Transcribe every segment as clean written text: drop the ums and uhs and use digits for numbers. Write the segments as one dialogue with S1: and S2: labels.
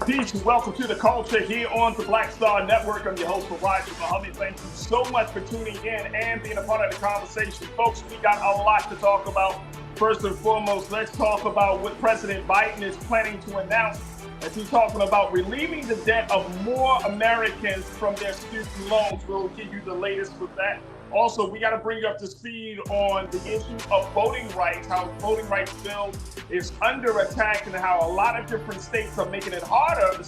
S1: Peace and welcome to The Culture here on the Black Star Network. I'm your host, Farajii. Thank you so much for tuning in and being a part of the conversation. Folks, we got a lot to talk about. First and foremost, let's talk about what President Biden is planning to announce as he's talking about relieving the debt of more Americans from their student loans. We'll give you the latest with that. Also, we got to bring you up to speed on the issue of voting rights, how the voting rights bill is under attack and how a lot of different states are making it harder.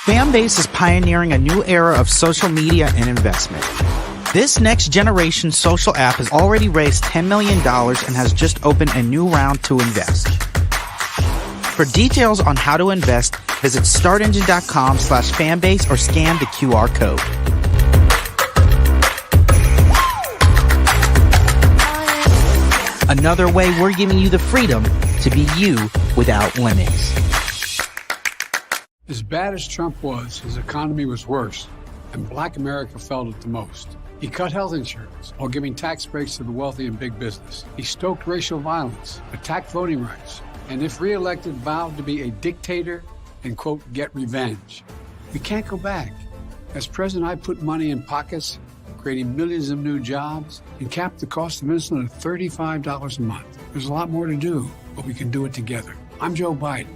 S2: Fanbase is pioneering a new era of social media and investment. This next generation social app has already raised $10 million and has just opened a new round to invest. For details on how to invest, visit startengine.com/fanbase or scan the QR code. Another way we're giving you the freedom to be you without limits.
S3: As bad as Trump was, his economy was worse, and Black America felt it the most. He cut health insurance while giving tax breaks to the wealthy and big business. He stoked racial violence, attacked voting rights, and if reelected, vowed to be a dictator and, quote, get revenge. We can't go back. As president, I put money in pockets, creating millions of new jobs, and capped the cost of insulin at $35 a month. There's a lot more to do, but we can do it together. I'm Joe Biden,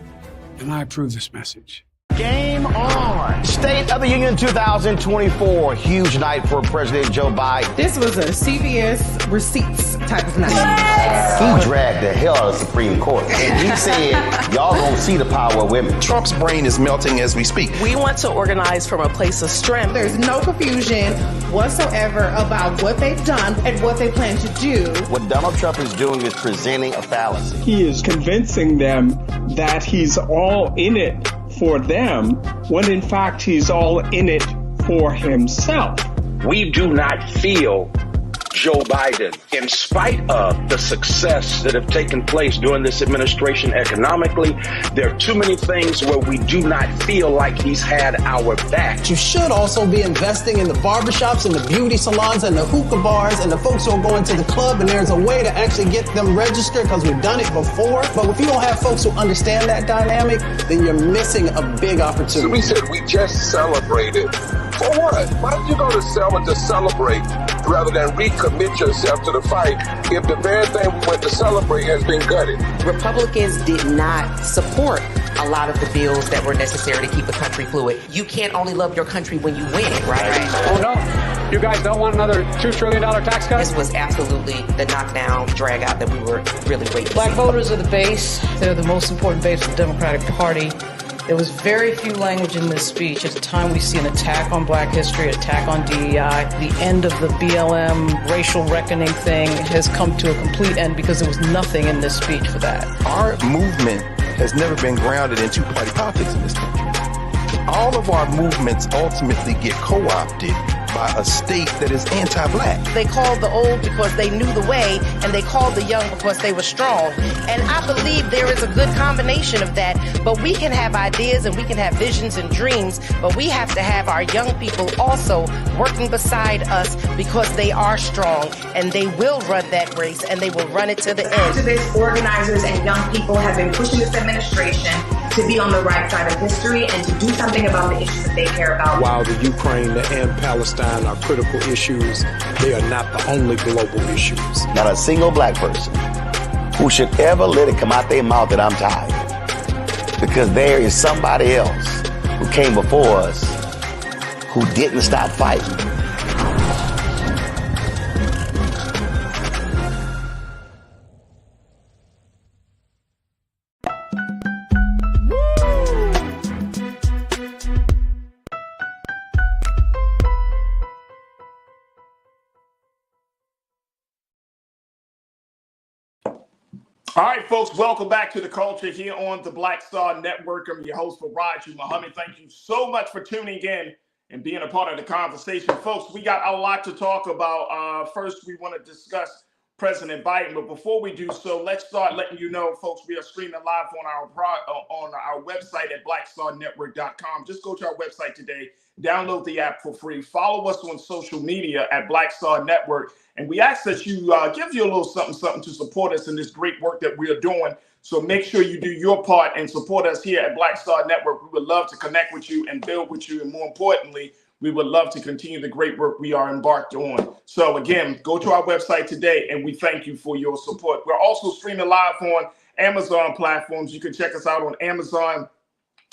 S3: and I approve this message.
S4: Game on. State of the Union 2024. Huge night for President Joe Biden.
S5: This was a CVS receipts type of night.
S4: He dragged the hell out of the Supreme Court. And he said, y'all gonna see the power of women.
S6: Trump's brain is melting as we speak.
S7: We want to organize from a place of strength.
S5: There's no confusion whatsoever about what they've done and what they plan to do.
S4: What Donald Trump is doing is presenting a fallacy.
S8: He is convincing them that he's all in it for them, when in fact he's all in it for himself.
S9: We do not feel Joe Biden, in spite of the success that have taken place during this administration economically. There are too many things where we do not feel like he's had our back.
S10: You should also be investing in the barbershops and the beauty salons and the hookah bars and the folks who are going to the club, and there's a way to actually get them registered because we've done it before. But if you don't have folks who understand that dynamic, then you're missing a big opportunity.
S11: So we said we just celebrated. For what? Why did you go to celebrate rather than recommit yourself to the fight if the very thing we went to celebrate has been gutted?
S7: Republicans did not support a lot of the bills that were necessary to keep the country fluid. You can't only love your country when you win it, right?
S3: Oh, no. You guys don't want another $2 trillion tax cut?
S7: This was absolutely the knockdown, drag out that we were really waiting for.
S12: Black voters are the base. They're the most important base of the Democratic Party. There was very few language in this speech. At the time, we see an attack on Black history, attack on DEI. The end of the BLM racial reckoning thing has come to a complete end because there was nothing in this speech for that.
S6: Our movement has never been grounded in two-party politics in this country. All of our movements ultimately get co-opted by a state that is anti-Black.
S13: They called the old because they knew the way, and they called the young because they were strong. And I believe there is a good combination of that, but we can have ideas and we can have visions and dreams, but we have to have our young people also working beside us because they are strong, and they will run that race, and they will run it to the end.
S14: Activists, organizers, and young people have been pushing this administration to be on the right side of history and to do something about the issues that they care about.
S15: While the Ukraine and Palestine are critical issues, they are not the only global issues.
S4: Not a single Black person who should ever let it come out their mouth that I'm tired. Because there is somebody else who came before us who didn't stop fighting.
S1: All right, folks, welcome back to The Culture here on the Black Star Network. I'm your host, Farajii Muhammad. Thank you so much for tuning in and being a part of the conversation. Folks, we got a lot to talk about. First, we want to discuss President Biden. But before we do so, let's start letting you know, folks, we are streaming live on our website at blackstarnetwork.com. Just go to our website today, download the app for free, follow us on social media at Black Star Network. And we ask that you give you a little something to support us in this great work that we are doing. So make sure you do your part and support us here at Black Star Network. We would love to connect with you and build with you. And more importantly, we would love to continue the great work we are embarked on. So again, go to our website today and we thank you for your support. We're also streaming live on Amazon platforms. You can check us out on Amazon,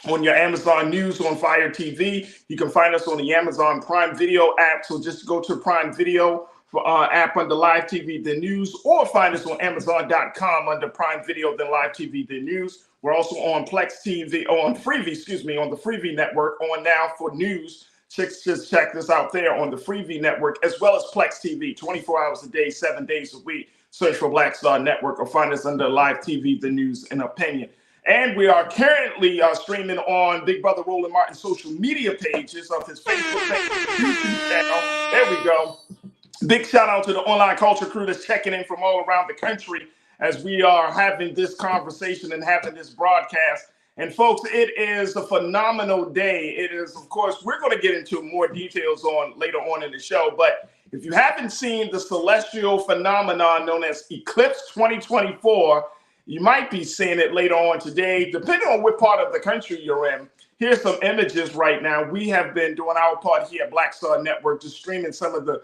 S1: on your Amazon News on Fire TV. You can find us on the Amazon Prime Video app. So just go to Prime Video app under Live TV, the news, or find us on Amazon.com under Prime Video, then Live TV, the news. We're also on Plex TV, on Freevee, on the Freevee network, on Now for News. Just check this out there on the Freevee network, as well as Plex TV, 24 hours a day, 7 days a week. Search for Black Star Network or find us under Live TV, the news, and opinion. And we are currently streaming on Big Brother Roland Martin's social media pages of his Facebook page, YouTube channel. There we go. Big shout out to the online culture crew that's checking in from all around the country as we are having this conversation and having this broadcast. And folks, it is a phenomenal day. It is, of course, we're going to get into more details on later on in the show. But if you haven't seen the celestial phenomenon known as Eclipse 2024, you might be seeing it later on today, depending on what part of the country you're in. Here's some images right now. We have been doing our part here at Black Star Network, just streaming some of the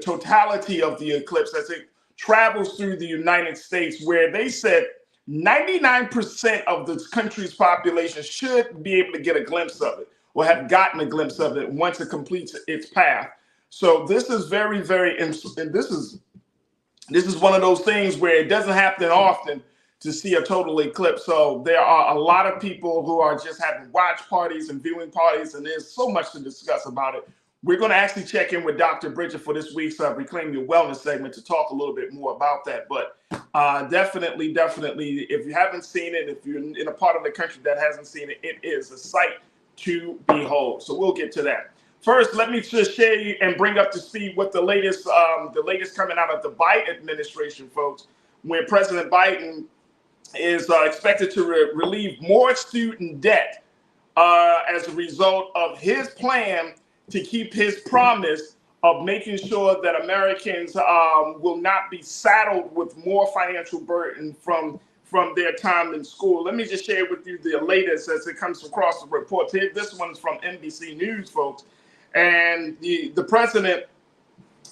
S1: totality of the eclipse as it travels through the United States, where they said 99% of the country's population should be able to get a glimpse of it or have gotten a glimpse of it once it completes its path. So this is very, very interesting. This is one of those things where it doesn't happen often to see a total eclipse. So there are a lot of people who are just having watch parties and viewing parties, and there's so much to discuss about it. We're going to actually check in with Dr. Bridget for this week's Reclaim Your Wellness segment to talk a little bit more about that. But definitely, if you haven't seen it, if you're in a part of the country that hasn't seen it, it is a sight to behold. So we'll get to that. First, let me just share you and bring up to speed what the latest coming out of the Biden administration, folks, when President Biden is expected to relieve more student debt as a result of his plan to keep his promise of making sure that Americans will not be saddled with more financial burden from their time in school. Let me just share with you the latest as it comes across the report. This one's from NBC News, folks. And the president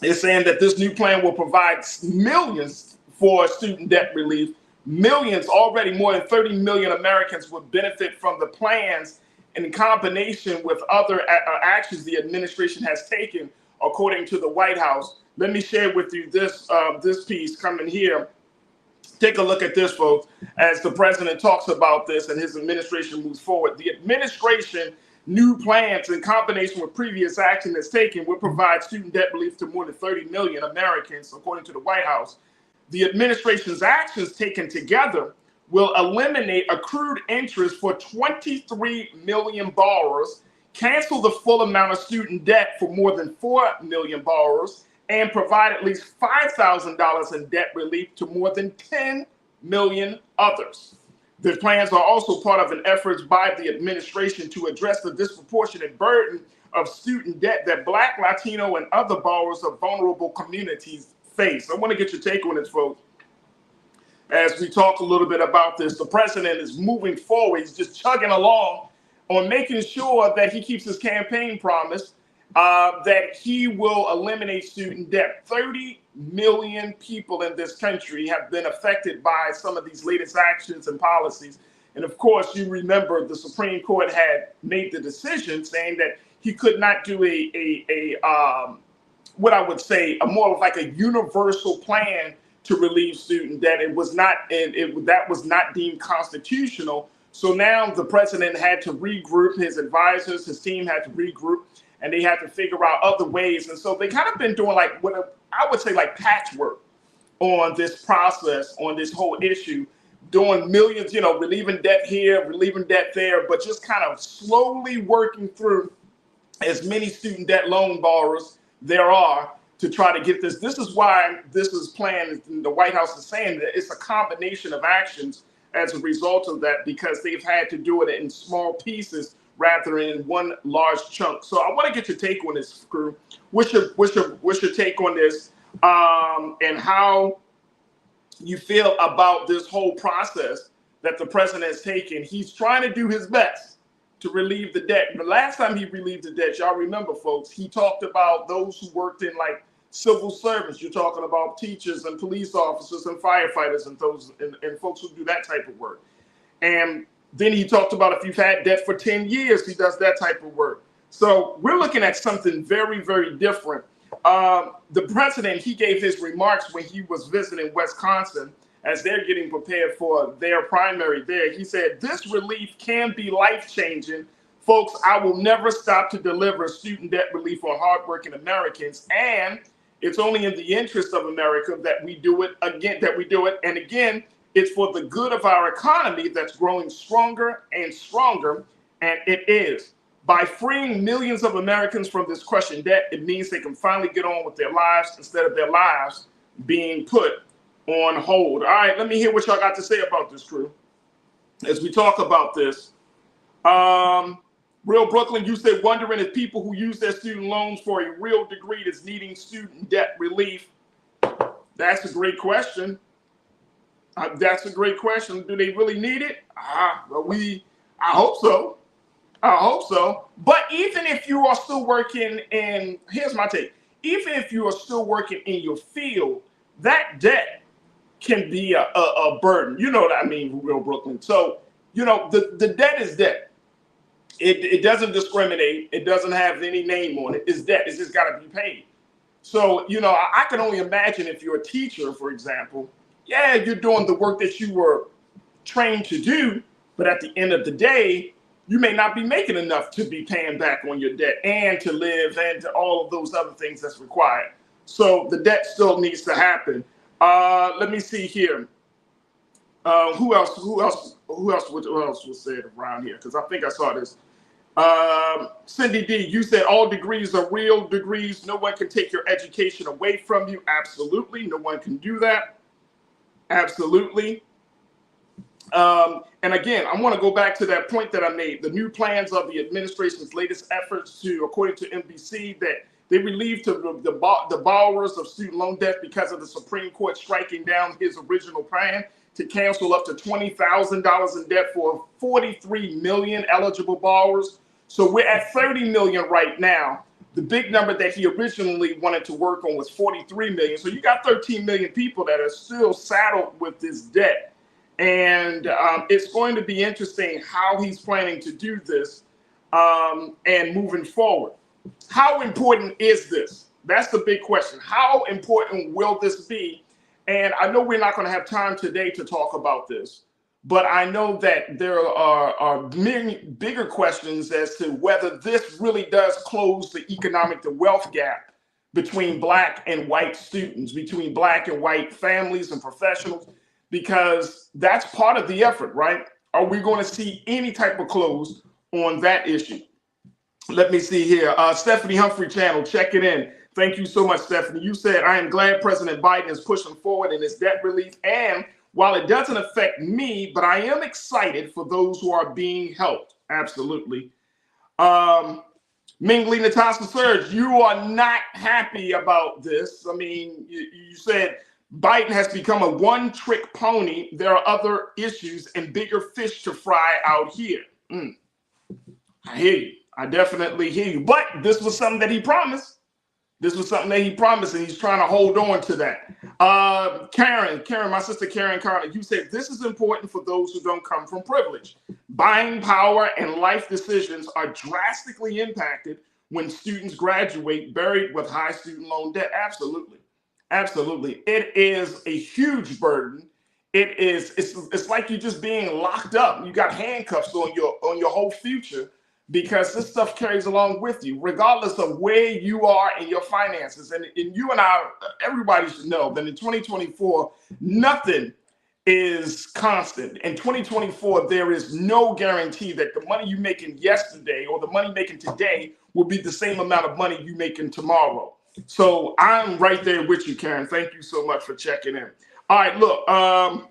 S1: is saying that this new plan will provide millions for student debt relief. Millions, already more than 30 million Americans would benefit from the plans in combination with other actions the administration has taken, according to the White House. Let me share with you this piece coming here. Take a look at this, folks, as the president talks about this and his administration moves forward. The administration new plans in combination with previous action that's taken will provide student debt relief to more than 30 million Americans, according to the White House. The administration's actions taken together will eliminate accrued interest for 23 million borrowers, cancel the full amount of student debt for more than 4 million borrowers, and provide at least $5,000 in debt relief to more than 10 million others. The plans are also part of an effort by the administration to address the disproportionate burden of student debt that Black, Latino, and other borrowers of vulnerable communities face. I want to get your take on this, folks. As we talk a little bit about this, the president is moving forward. He's just chugging along on making sure that he keeps his campaign promise that he will eliminate student debt. 30 million people in this country have been affected by some of these latest actions and policies. And of course, you remember the Supreme Court had made the decision saying that he could not do what I would say, a more of like a universal plan to relieve student debt. It was not, that was not deemed constitutional. So now the president had to regroup, his advisors, his team had to regroup, and they had to figure out other ways. And so they kind of been doing like what I would say like patchwork on this process, on this whole issue, doing millions, relieving debt here, relieving debt there, but just kind of slowly working through as many student debt loan borrowers there are to try to get this. This is why this is planned. The White House is saying that it's a combination of actions as a result of that, because they've had to do it in small pieces rather than in one large chunk. So I want to get your take on this, crew. What's your take on this, and how you feel about this whole process that the president has taken? He's trying to do his best to relieve the debt. The last time he relieved the debt, y'all remember, folks, he talked about those who worked in like civil service. You're talking about teachers and police officers and firefighters and those and folks who do that type of work. And then he talked about if you've had debt for 10 years, he does that type of work. So we're looking at something very, very different. The president, he gave his remarks when he was visiting Wisconsin as they're getting prepared for their primary there. He said, this relief can be life-changing. Folks, I will never stop to deliver student debt relief for hardworking Americans. And it's only in the interest of America that we do it again, And again, it's for the good of our economy that's growing stronger and stronger. And it is. By freeing millions of Americans from this crushing debt, it means they can finally get on with their lives instead of their lives being put on hold. All right, let me hear what y'all got to say about this, crew, as we talk about this. Real Brooklyn, you said wondering if people who use their student loans for a real degree is needing student debt relief. That's a great question. That's a great question. Do they really need it? Well, I hope so. I hope so. But even if you are still working in, here's my take. Even if you are still working in your field, that debt can be a burden. You know what I mean, Real Brooklyn. So, the debt is debt. It doesn't discriminate. It doesn't have any name on it. It's debt. It's just got to be paid. So, I can only imagine if you're a teacher, for example, yeah, you're doing the work that you were trained to do, but at the end of the day, you may not be making enough to be paying back on your debt and to live and to all of those other things that's required. So the debt still needs to happen. Let me see here. Who else was said around here? Because I think I saw this. Cindy D, you said all degrees are real degrees. No one can take your education away from you. Absolutely. No one can do that. Absolutely. And again, I want to go back to that point that I made. The new plans of the administration's latest efforts to, according to NBC, that they relieved the borrowers of student loan debt because of the Supreme Court striking down his original plan to cancel up to $20,000 in debt for 43 million eligible borrowers. So we're at 30 million right now. The big number that he originally wanted to work on was 43 million. So you got 13 million people that are still saddled with this debt. And it's going to be interesting how he's planning to do this and moving forward. How important is this? That's the big question. How important will this be And I know we're not going to have time today to talk about this, but I know that there are many bigger questions as to whether this really does close the economic, the wealth gap between Black and white students, between Black and white families and professionals, because that's part of the effort, right? Are we going to see any type of close on that issue? Let me see here. Stephanie Humphrey Channel, check it in. Thank you so much, Stephanie. You said, I am glad President Biden is pushing forward in his debt relief. And while it doesn't affect me, but I am excited for those who are being helped. Absolutely. Mingli Natasha Surge, you are not happy about this. I mean, you said Biden has become a one-trick pony. There are other issues and bigger fish to fry out here. I hear you. I definitely hear you. But this was something that he promised. This was something that he promised, and he's trying to hold on to that. Karen, my sister Karen Carter, you said this is important for those who don't come from privilege. Buying power and life decisions are drastically impacted when students graduate buried with high student loan debt. Absolutely. Absolutely. It is a huge burden. It's like you're just being locked up. You got handcuffs on your whole future, because this stuff carries along with you, regardless of where you are in your finances. And you and I, everybody should know that in 2024, nothing is constant. In 2024, there is no guarantee that the money you making yesterday or the money making today will be the same amount of money you making tomorrow. So I'm right there with you, Karen. Thank you so much for checking in. All right, look,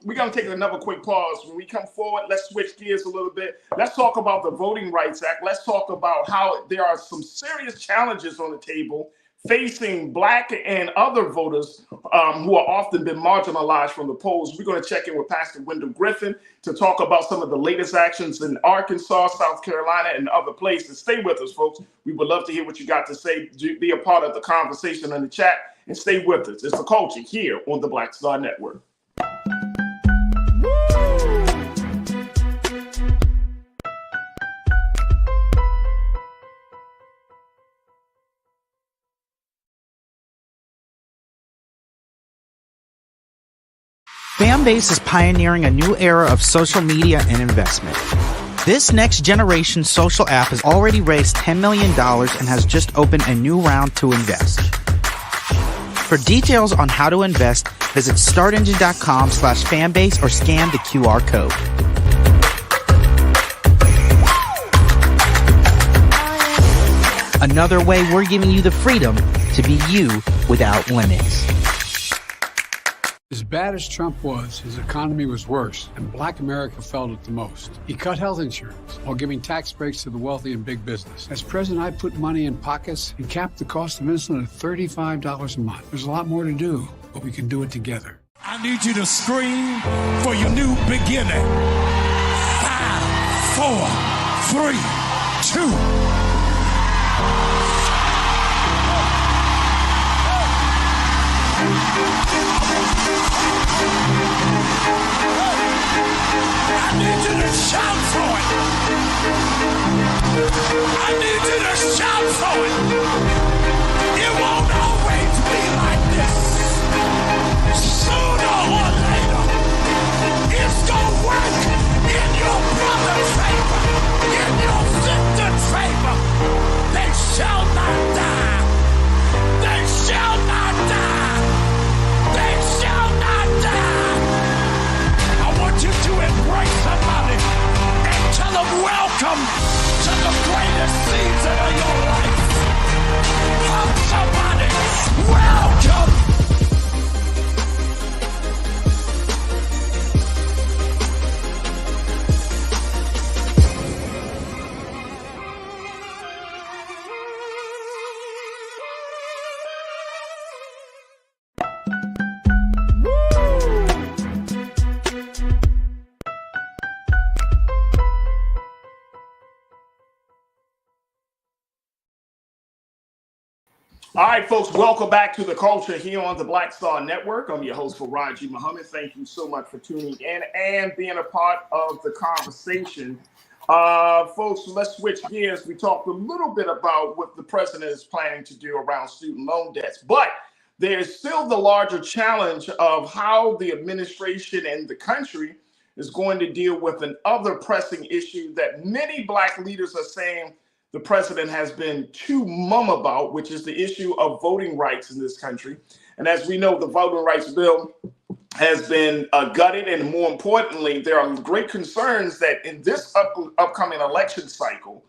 S1: we're going to take another quick pause. When we come forward, let's switch gears a little bit. Let's talk about the Voting Rights Act. Let's talk about how there are some serious challenges on the table facing Black and other voters who are often been marginalized from the polls. We're going to check in with Pastor Wendell Griffin to talk about some of the latest actions in Arkansas, South Carolina, and other places. Stay with us, folks. We would love to hear what you got to say. Be a part of the conversation in the chat. And stay with us. It's The Culture here on the Black Star Network.
S2: Fanbase is pioneering a new era of social media and investment. This next generation social app has already raised $10 million and has just opened a new round to invest. For details on how to invest, visit startengine.com/fanbase or scan the QR code. Another way we're giving you the freedom to be you without limits.
S3: As bad as Trump was, his economy was worse, and Black America felt it the most. He cut health insurance while giving tax breaks to the wealthy and big business. As president, I put money in pockets and capped the cost of insulin at $35 a month. There's a lot more to do, but we can do it together.
S16: I need you to scream for your new beginning. 5, 4, 3, 2. I need you to shout for it. I need you to shout for it. It won't always be like this. Sooner or later, it's gonna work in your brother's favor, in your sister's favor. They shall not die. They shall not die. They shall not die. I want you to embrace somebody and tell them welcome to the greatest season of your life. Hug somebody. Welcome.
S1: All right, folks, welcome back to The Culture here on the Black Star Network. I'm your host, Farajii Muhammad. Thank you so much for tuning in and being a part of the conversation. Folks, let's switch gears. We talked a little bit about what the president is planning to do around student loan debts, but there's still the larger challenge of how the administration and the country is going to deal with another pressing issue that many Black leaders are saying the president has been too mum about, which is the issue of voting rights in this country. And as we know, the voting rights bill has been gutted, and more importantly, there are great concerns that in this upcoming election cycle,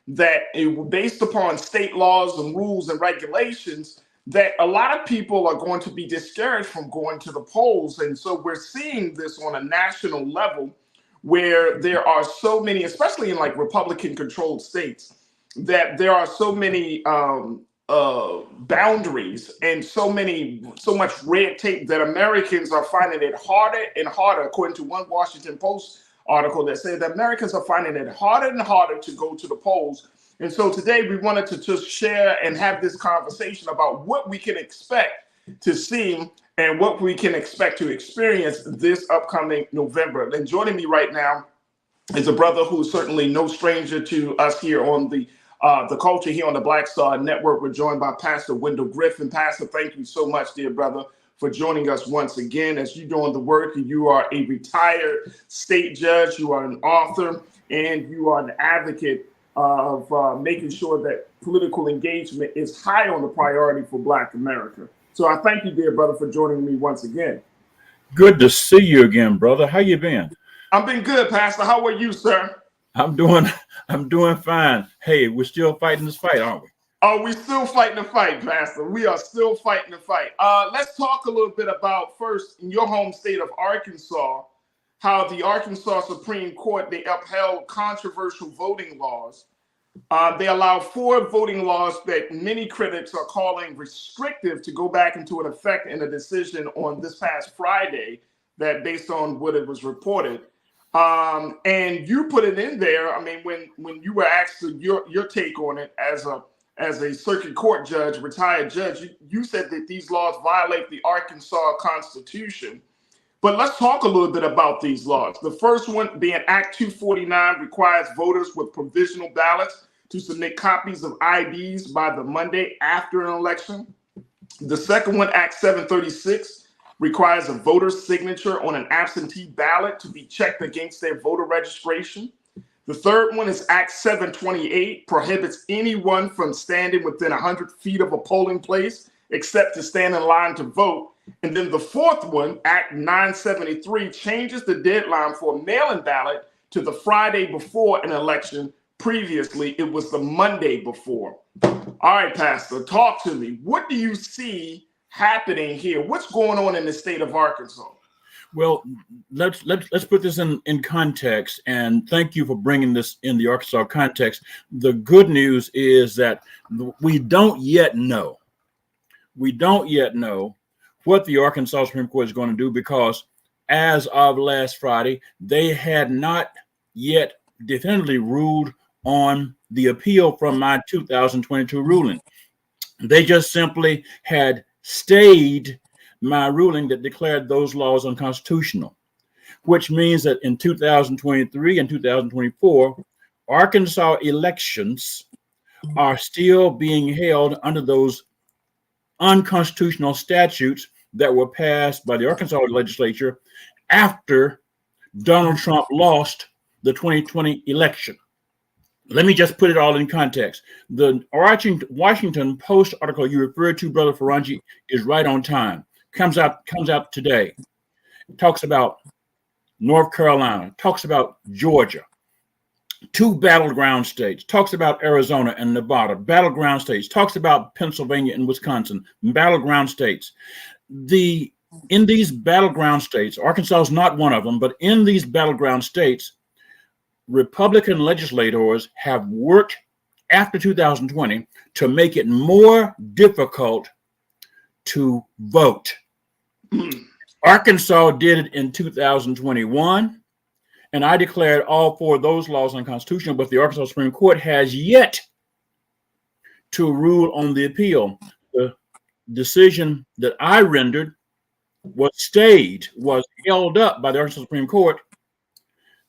S1: that based upon state laws and rules and regulations, that a lot of people are going to be discouraged from going to the polls. And so we're seeing this on a national level where there are so many, especially in like Republican controlled states, that there are so many boundaries and so much red tape that Americans are finding it harder and harder, according to one Washington Post article that said that Americans are finding it harder and harder to go to the polls. And so today we wanted to just share and have this conversation about what we can expect to see and what we can expect to experience this upcoming November. And joining me right now is a brother who's certainly no stranger to us here on the culture here on the Black Star Network. We're joined by Pastor Wendell Griffin. Pastor, thank you so much, dear brother, for joining us once again. As you're doing the work, you are a retired state judge, you are an author, and you are an advocate of making sure that political engagement is high on the priority for Black America. So I thank you, dear brother, for joining me once again.
S17: Good to see you again, brother. How you been?
S1: I've been good, Pastor. How are you, sir?
S17: I'm doing fine. Hey, we're still fighting this fight, aren't we?
S1: Oh, we're still fighting the fight, Pastor. We are still fighting the fight. Let's talk a little bit about, first, in your home state of Arkansas, how the Arkansas Supreme Court, they upheld controversial voting laws. They allowed 4 voting laws that many critics are calling restrictive to go back into an effect in a decision on this past Friday, that based on what it was reported. And you put it in there. I mean, when you were asked your take on it as a circuit court judge, retired judge, you said that these laws violate the Arkansas Constitution. But let's talk a little bit about these laws. The first one being Act 249 requires voters with provisional ballots to submit copies of IDs by the Monday after an election. The second one, Act 736, requires a voter's signature on an absentee ballot to be checked against their voter registration. The third one is Act 728, prohibits anyone from standing within 100 feet of a polling place except to stand in line to vote. And then the fourth one, Act 973, changes the deadline for a mail-in ballot to the Friday before an election. Previously, it was the Monday before. All right, Pastor, talk to me. What do you see happening here? What's going on in the state of Arkansas?
S17: Well, let's put this in context, and thank you for bringing this in the Arkansas context. The good news is that we don't yet know what the Arkansas Supreme Court is going to do, because as of last Friday, they had not yet definitively ruled on the appeal from my 2022 ruling. They just simply had stayed my ruling that declared those laws unconstitutional, which means that in 2023 and 2024, Arkansas elections are still being held under those unconstitutional statutes that were passed by the Arkansas legislature after Donald Trump lost the 2020 election. Let me just put it all in context. The Washington Post article you referred to, Brother Farajii, is right on time. Comes out today. It talks about North Carolina, talks about Georgia, 2 battleground states, talks about Arizona and Nevada, battleground states, talks about Pennsylvania and Wisconsin, battleground states. In these battleground states, Arkansas is not one of them, but in these battleground states, Republican legislators have worked after 2020 to make it more difficult to vote. Arkansas did it in 2021, and I declared all 4 of those laws unconstitutional, but the Arkansas Supreme Court has yet to rule on the appeal. The decision that I rendered was held up by the Arkansas Supreme Court.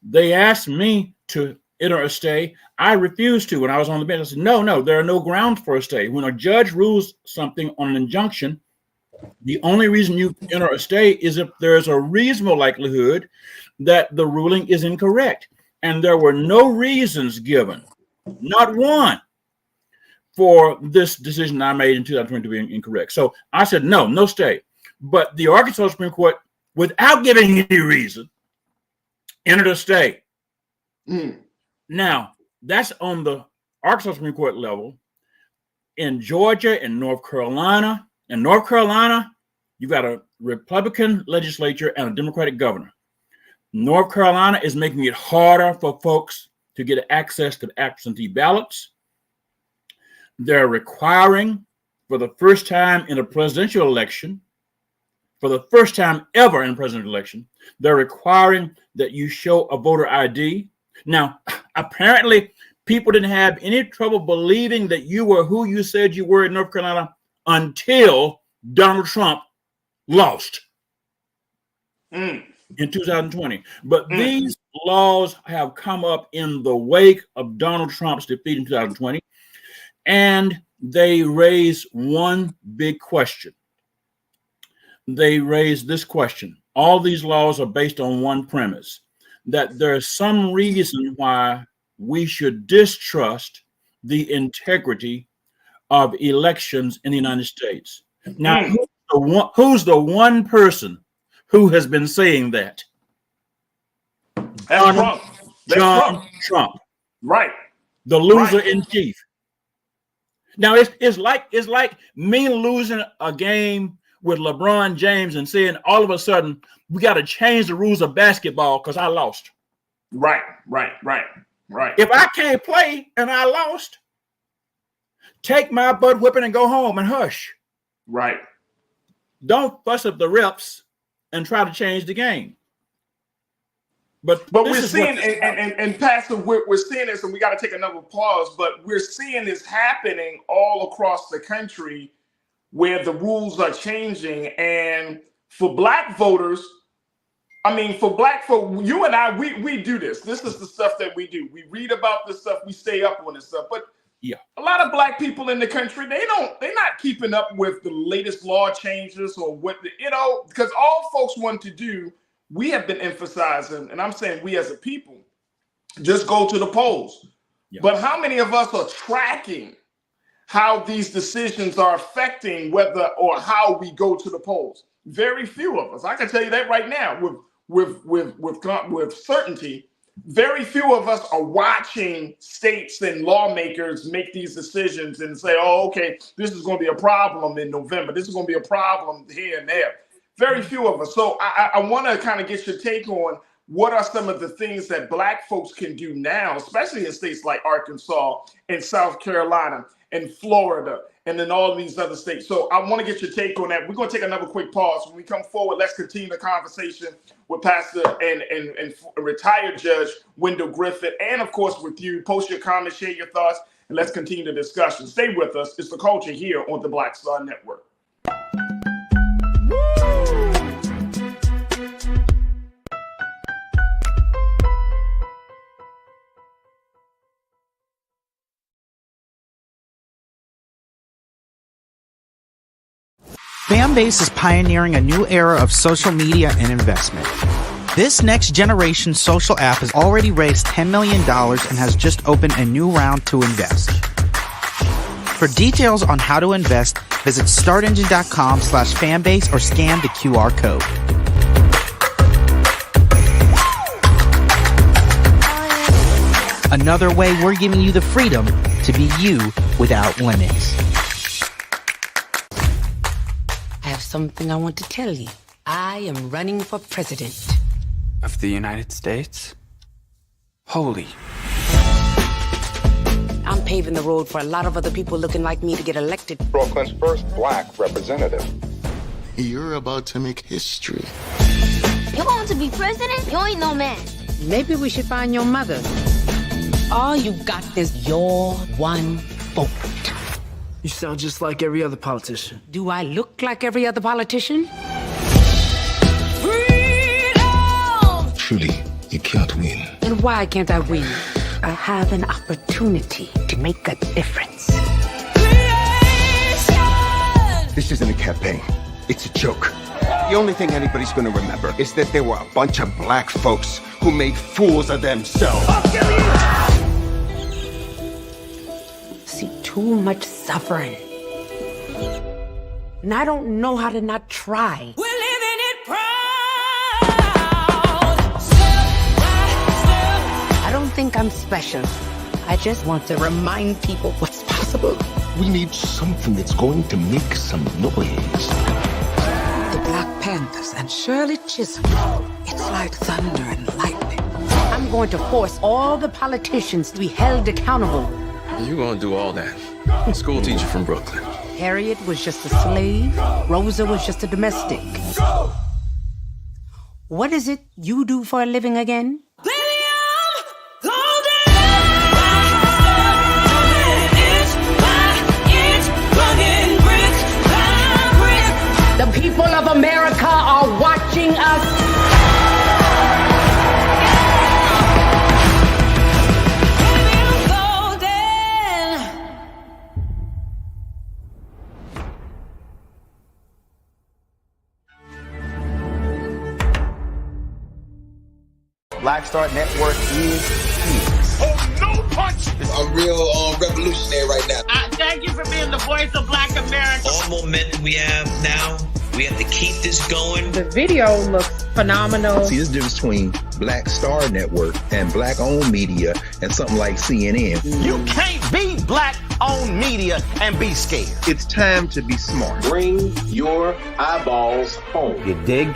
S17: They asked me to enter a stay. I refused to when I was on the bench. I said, no, there are no grounds for a stay. When a judge rules something on an injunction, The only reason you enter a stay is if there's a reasonable likelihood that the ruling is incorrect. And there were no reasons given, not one, for this decision I made in 2020 to be incorrect. So I said, no stay. But the Arkansas Supreme Court, without giving any reason, entered a stay. Now, that's on the Arkansas Supreme Court level. In Georgia and North Carolina, you've got a Republican legislature and a Democratic governor. North Carolina is making it harder for folks to get access to absentee ballots. They're requiring, for the first time in a presidential election, for the first time ever in a presidential election, they're requiring that you show a voter ID. Now, apparently, people didn't have any trouble believing that you were who you said you were in North Carolina until Donald Trump lost in 2020. But these laws have come up in the wake of Donald Trump's defeat in 2020, and they raise one big question. They raise this question. All these laws are based on one premise, that there's some reason why we should distrust the integrity of elections in the United States. Now, who's the one person who has been saying that?
S1: That's Trump.
S17: Trump.
S1: Right.
S17: The loser in chief. Now, it's like me losing a game with LeBron James and saying all of a sudden we got to change the rules of basketball because I lost.
S1: Right.
S17: If I can't play and I lost, take my butt whipping and go home and hush.
S1: Right.
S17: Don't fuss up the refs and try to change the game. But
S1: we're seeing, and Pastor, we're seeing this, and we got to take another pause, but we're seeing this happening all across the country where the rules are changing. And for Black voters, for Black folk, you and I, we do this. This is the stuff that we do. We read about this stuff. We stay up on this stuff. But a lot of Black people in the country, they're not keeping up with the latest law changes or because all folks want to do, we have been emphasizing, and I'm saying we as a people, just go to the polls. Yeah. But how many of us are tracking how these decisions are affecting whether or how we go to the polls? Very few of us. I can tell you that right now with certainty. Very few of us are watching states and lawmakers make these decisions and say, oh, okay, this is going to be a problem in November. This is going to be a problem here and there. Very few of us. So I want to kind of get your take on what are some of the things that Black folks can do now, especially in states like Arkansas and South Carolina and Florida and then all of these other states. So I want to get your take on that. We're going to take another quick pause. When we come forward, let's continue the conversation with Pastor and retired Judge Wendell Griffith, and of course with you. Post your comments, share your thoughts, and let's continue the discussion. Stay with us. It's The Culture here on the Black Star Network.
S2: Fanbase is pioneering a new era of social media and investment. This next generation social app has already raised $10 million and has just opened a new round to invest. For details on how to invest, visit startengine.com/fanbase or scan the QR code. Another way we're giving you the freedom to be you without limits.
S18: I have something I want to tell you. I am running for president.
S19: Of the United States? Holy.
S18: I'm paving the road for a lot of other people looking like me to get elected.
S11: Brooklyn's first Black representative.
S20: You're about to make history.
S21: You want to be president? You ain't no man.
S18: Maybe we should find your mother. All you got is your one vote.
S22: You sound just like every other politician.
S18: Do I look like every other politician?
S21: Freedom!
S20: Truly, you can't win.
S18: And why can't I win? I have an opportunity to make a difference.
S20: This isn't a campaign.
S5: It's a joke. The only thing anybody's gonna remember is that there were a bunch of black folks who made fools of themselves.
S18: See too much suffering. And I don't know how to not try.
S16: We're living it proud.
S18: I don't think I'm special. I just want to remind people what's possible.
S20: We need something that's going to make some noise.
S18: The Black Panthers and Shirley Chisholm. It's like thunder and lightning. I'm going to force all the politicians to be held accountable.
S8: You gonna do all that? School teacher from Brooklyn.
S18: Harriet was just a slave. Rosa was just a domestic. What is it you do for a living again? The people of America are watching us.
S4: Black Star Network is here.
S16: Oh, no punch!
S23: I'm real revolutionary right now.
S24: Thank you for being the voice of Black America.
S25: All momentum we have now, we have to keep this going.
S26: The video looks phenomenal.
S6: See, there's a difference between Black Star Network and black-owned media and something like CNN.
S4: You can't be black-owned media and be scared.
S6: It's time to be smart.
S9: Bring your eyeballs home.
S4: You dig?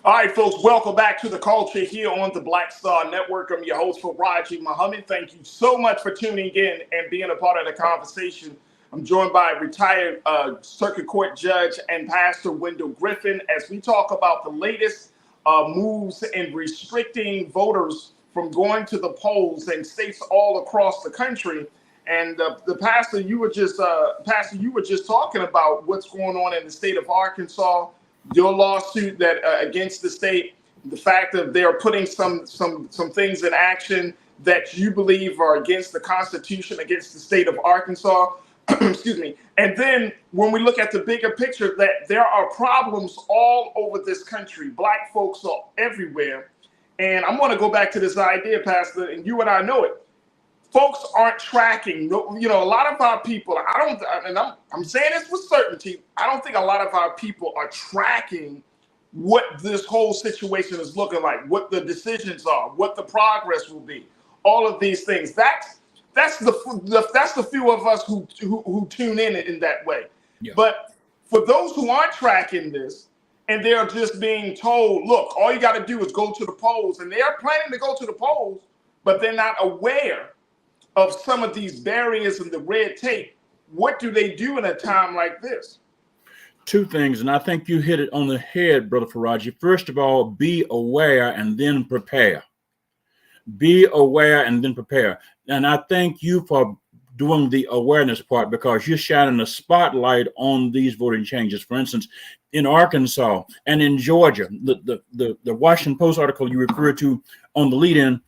S1: All right, folks, welcome back to The Culture here on the Black Star Network. I'm your host, Farajii Muhammad. Thank you so much for tuning in and being a part of the conversation. I'm joined by retired Circuit Court Judge and Pastor Wendell Griffin as we talk about the latest moves in restricting voters from going to the polls in states all across the country. And the pastor, you were just talking about what's going on in the state of Arkansas. Your lawsuit that against the state, the fact that they're putting some things in action that you believe are against the Constitution, against the state of Arkansas, excuse me. And then when we look at the bigger picture, that there are problems all over this country. Black folks are everywhere. And I'm going to go back to this idea, Pastor, and you and I know it. Folks aren't tracking. You know, a lot of our people, I'm saying this with certainty, I don't think a lot of our people are tracking what this whole situation is looking like, what the decisions are, what the progress will be, all of these things. That's the few of us who tune in that way. Yeah. But for those who aren't tracking this and they're just being told, look, all you got to do is go to the polls, and they're planning to go to the polls, but they're not aware of some of these barriers and the red tape. What do they do in a time like this?
S17: Two things, and I think you hit it on the head, Brother Farajii. First of all, be aware and then prepare. Be aware and then prepare. And I thank you for doing the awareness part, because you're shining a spotlight on these voting changes. For instance, in Arkansas and in Georgia, the Washington Post article you referred to on the lead-in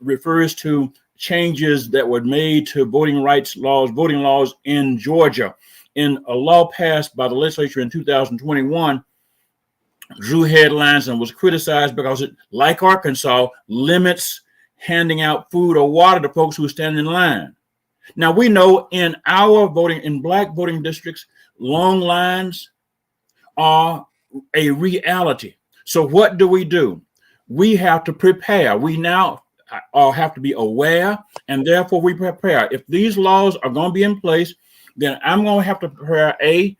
S17: refers to changes that were made to voting laws in Georgia. In a law passed by the legislature in 2021, drew headlines and was criticized because it, like Arkansas, limits handing out food or water to folks who stand in line. Now, we know in black voting districts, long lines are a reality. So what do? We have to prepare. We now have to be aware, and therefore we prepare. If these laws are going to be in place, then I'm going to have to prepare. If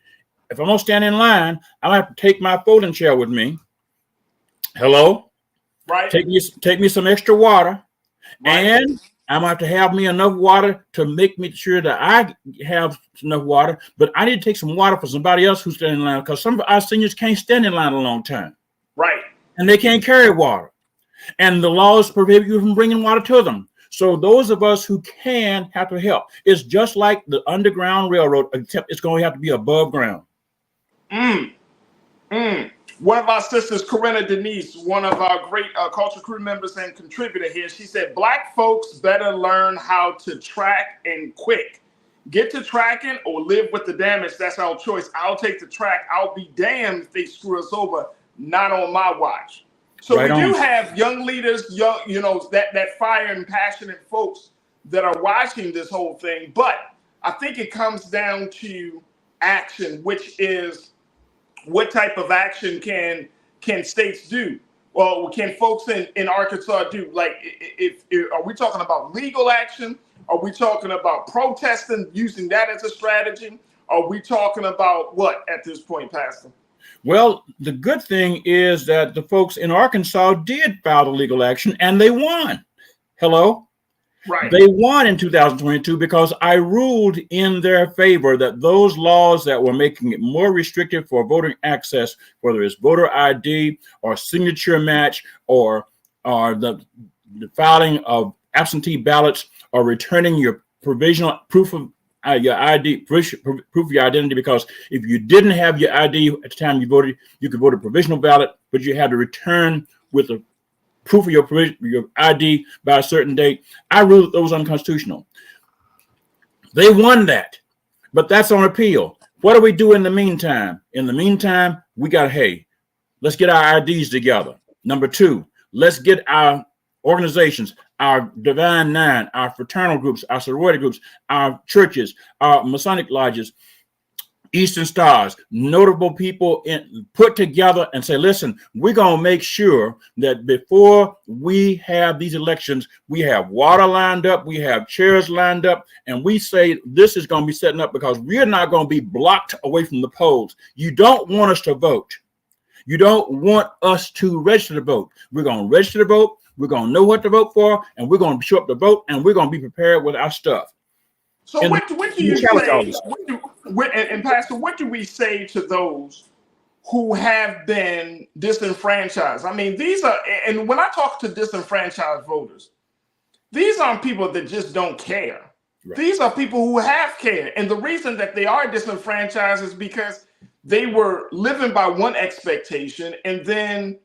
S17: I'm going to stand in line, I'm going to have to take my folding chair with me. Hello?
S1: Right.
S17: Take me some extra water.
S1: Right.
S17: And I'm going to have me enough water to make me sure that I have enough water. But I need to take some water for somebody else who's standing in line, because some of our seniors can't stand in line a long time.
S1: Right.
S17: And they can't carry water. And the laws prohibit you from bringing water to them. So those of us who can have to help. It's just like the Underground Railroad, except it's going to have to be above ground.
S1: One of our sisters, Corinna Denise, one of our great culture crew members and contributor here, she said, Black folks better learn how to track and quick. Get to tracking or live with the damage. That's our choice. I'll take the track. I'll be damned if they screw us over. Not on my watch. So we do have young leaders, that fire and passionate folks that are watching this whole thing. But I think it comes down to action, which is what type of action can states do? Well, can folks in Arkansas do? Like, if are we talking about legal action? Are we talking about protesting, using that as a strategy? Are we talking about what at this point, Pastor?
S17: Well, the good thing is that the folks in Arkansas did file the legal action and they won. Hello?
S1: Right.
S17: They won in 2022 because I ruled in their favor that those laws that were making it more restrictive for voting access, whether it's voter ID or signature match or the filing of absentee ballots or returning your provisional proof of your ID, proof of your identity, because if you didn't have your ID at the time you voted, you could vote a provisional ballot, but you had to return with a proof of your ID by a certain date. I ruled those unconstitutional. They won that, but that's on appeal. What do we do in the meantime? In the meantime, we got, hey, let's get our IDs together. Number two, let's get our organizations, our Divine Nine, our fraternal groups, our sorority groups, our churches, our Masonic lodges, Eastern Stars, notable people put together and say, listen, we're going to make sure that before we have these elections, we have water lined up, we have chairs lined up, and we say this is going to be setting up because we're not going to be blocked away from the polls. You don't want us to vote. You don't want us to register to vote. We're going to register to vote. We're going to know what to vote for, and we're going to show up to vote, and we're going to be prepared with our stuff.
S1: So what do you say, and Pastor, what do we say to those who have been disenfranchised? I mean, these are, and when I talk to disenfranchised voters, these aren't people that just don't care. Right. These are people who have cared. And the reason that they are disenfranchised is because they were living by one expectation, and then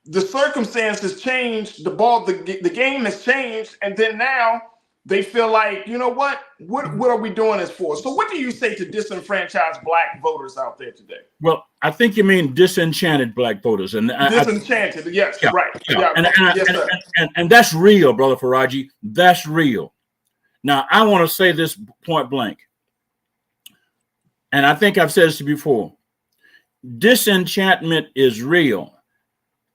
S1: the circumstances changed, the game has changed, and then now they feel like, you know what are we doing this for? So what do you say to disenfranchised Black voters out there today?
S17: Well, I think you mean disenchanted Black voters. And
S1: disenchanted, yes, yeah, right.
S17: Yeah. And that's real, Brother Farajii. That's real. Now, I want to say this point blank. And I think I've said this before. Disenchantment is real.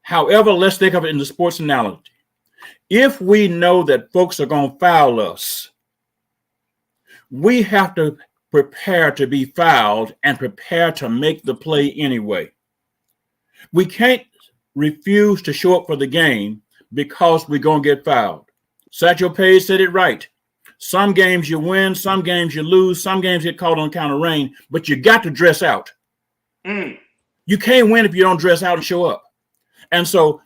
S17: However, let's think of it in the sports analogy. If we know that folks are going to foul us, we have to prepare to be fouled and prepare to make the play anyway. We can't refuse to show up for the game because we're going to get fouled. Satchel Paige said it right. Some games you win, some games you lose, some games get called on account of rain, but you got to dress out. You can't win if you don't dress out and show up. And so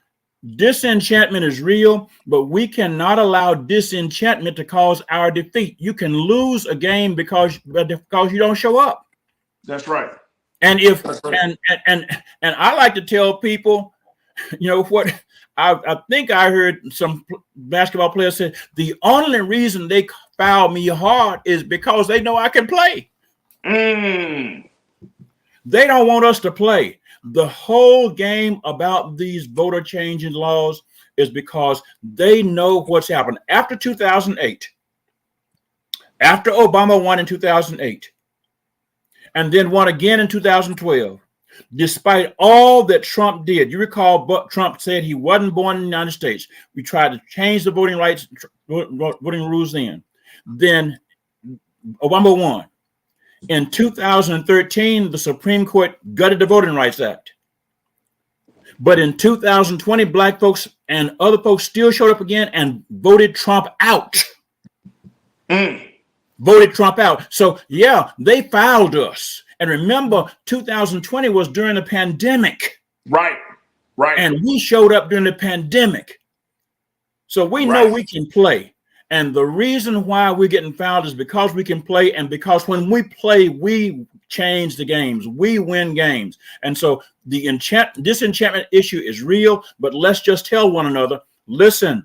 S17: disenchantment is real, but we cannot allow disenchantment to cause our defeat. You can lose a game because you don't show up.
S1: That's right.
S17: And if and I like to tell people, you know what, I think I heard some basketball players say the only reason they foul me hard is because they know I can play. They don't want us to play. The whole game about these voter changing laws is because they know what's happened. After 2008, after Obama won in 2008, and then won again in 2012, despite all that Trump did, you recall, but Trump said he wasn't born in the United States. We tried to change the voting rules then. Then Obama won. In 2013, the Supreme Court gutted the Voting Rights Act. But in 2020, Black folks and other folks still showed up again and voted Trump out. Voted Trump out. So, yeah, they fouled us. And remember, 2020 was during the pandemic.
S1: Right.
S17: And we showed up during the pandemic. So we know we can play. And the reason why we're getting fouled is because we can play, and because when we play, we change the games, we win games. And so the disenchantment issue is real, but let's just tell one another, listen,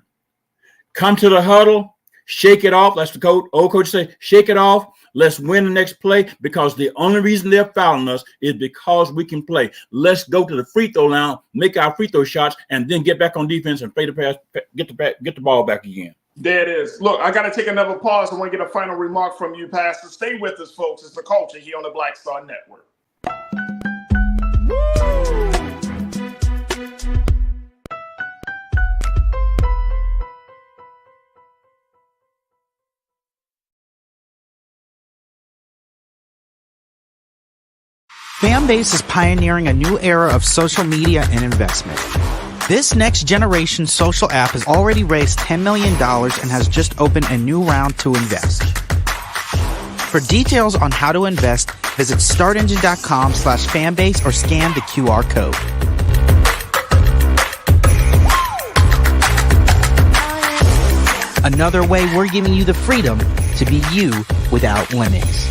S17: come to the huddle, shake it off. That's the old coach say, shake it off. Let's win the next play, because the only reason they're fouling us is because we can play. Let's go to the free throw line, make our free throw shots, and then get back on defense and play the pass, get the ball back again.
S1: There it is. Look, I got to take another pause. I want to get a final remark from you, Pastor. Stay with us, folks. It's The Culture here on the Black Star Network.
S2: Fanbase is pioneering a new era of social media and investment. This next generation social app has already raised $10 million and has just opened a new round to invest. For details on how to invest, visit startengine.com/fanbase or scan the QR code. Another way we're giving you the freedom to be you without limits.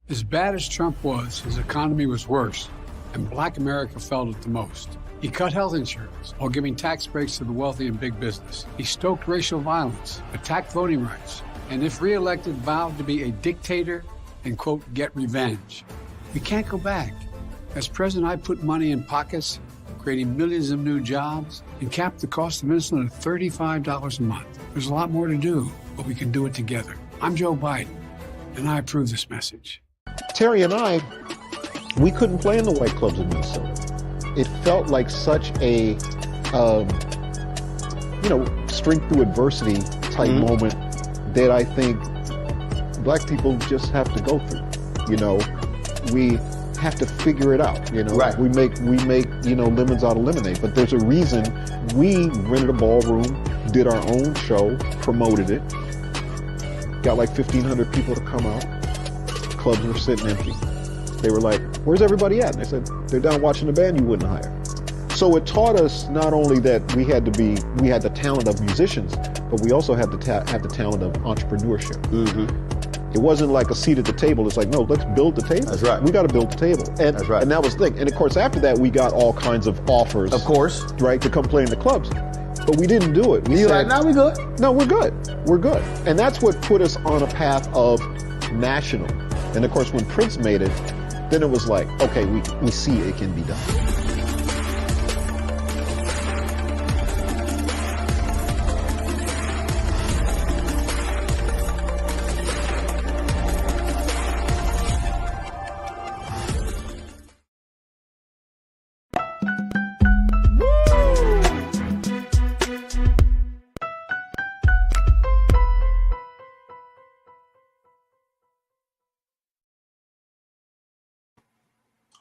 S3: As bad as Trump was, his economy was worse, and Black America felt it the most. He cut health insurance while giving tax breaks to the wealthy and big business. He stoked racial violence, attacked voting rights, and if reelected, vowed to be a dictator and, quote, get revenge. We can't go back. As president, I put money in pockets, creating millions of new jobs, and capped the cost of insulin at $35 a month. There's a lot more to do, but we can do it together. I'm Joe Biden, and I approve this message.
S7: Terry and I, we couldn't play in the white clubs in Minnesota. It felt like such a, strength through adversity type moment that I think Black people just have to go through. We have to figure it out.
S5: Right.
S7: We make lemons out of lemonade. But there's a reason we rented a ballroom, did our own show, promoted it, got like 1,500 people to come out. Clubs were sitting empty. They were like, where's everybody at? And I said, they're down watching the band you wouldn't hire. So it taught us not only that we had the talent of musicians, but we also had to have the talent of entrepreneurship. It wasn't like a seat at the table. It's like, no, let's build the table.
S5: That's right.
S7: We got to build the table. And,
S5: that's right.
S7: And that was the thing. And of course, after that, we got all kinds of offers.
S5: Of course.
S7: Right, to come play in the clubs. But we didn't do it. We said,
S5: no, we good.
S7: No, we're good. We're good. And that's what put us on a path of national. And of course, when Prince made it, then it was like, okay, we see it can be done.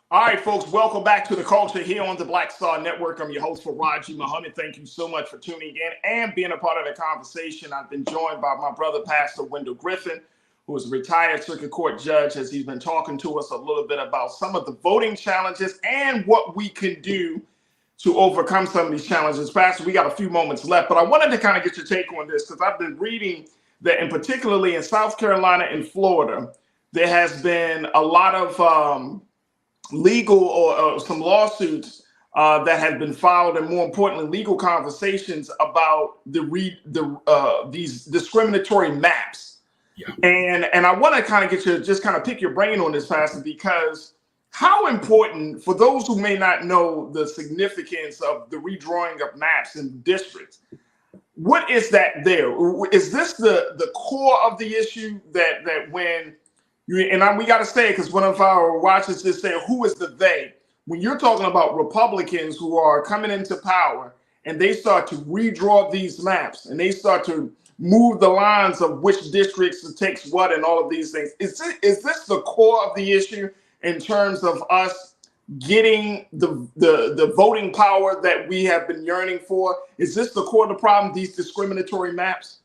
S1: All right, folks, welcome back to The Culture here on the Black Star Network. I'm your host, Farajii Muhammad. Thank you so much for tuning in and being a part of the conversation. I've been joined by my brother, Pastor Wendell Griffin, who is a retired circuit court judge, as he's been talking to us a little bit about some of the voting challenges and what we can do to overcome some of these challenges. Pastor, we got a few moments left, but I wanted to kind of get your take on this because I've been reading that, and particularly in South Carolina and Florida, there has been a lot of legal or some lawsuits that have been filed, and more importantly, legal conversations about these discriminatory maps.
S17: Yeah.
S1: And I want to kind of get you just kind of pick your brain on this, Pastor, because how important, for those who may not know the significance of the redrawing of maps in districts, what is that there? Is this the core of the issue that when we got to say it because one of our watchers just said, who is the they? When you're talking about Republicans who are coming into power and they start to redraw these maps and they start to move the lines of which districts takes what and all of these things, is this the core of the issue in terms of us getting the voting power that we have been yearning for? Is this the core of the problem, these discriminatory maps?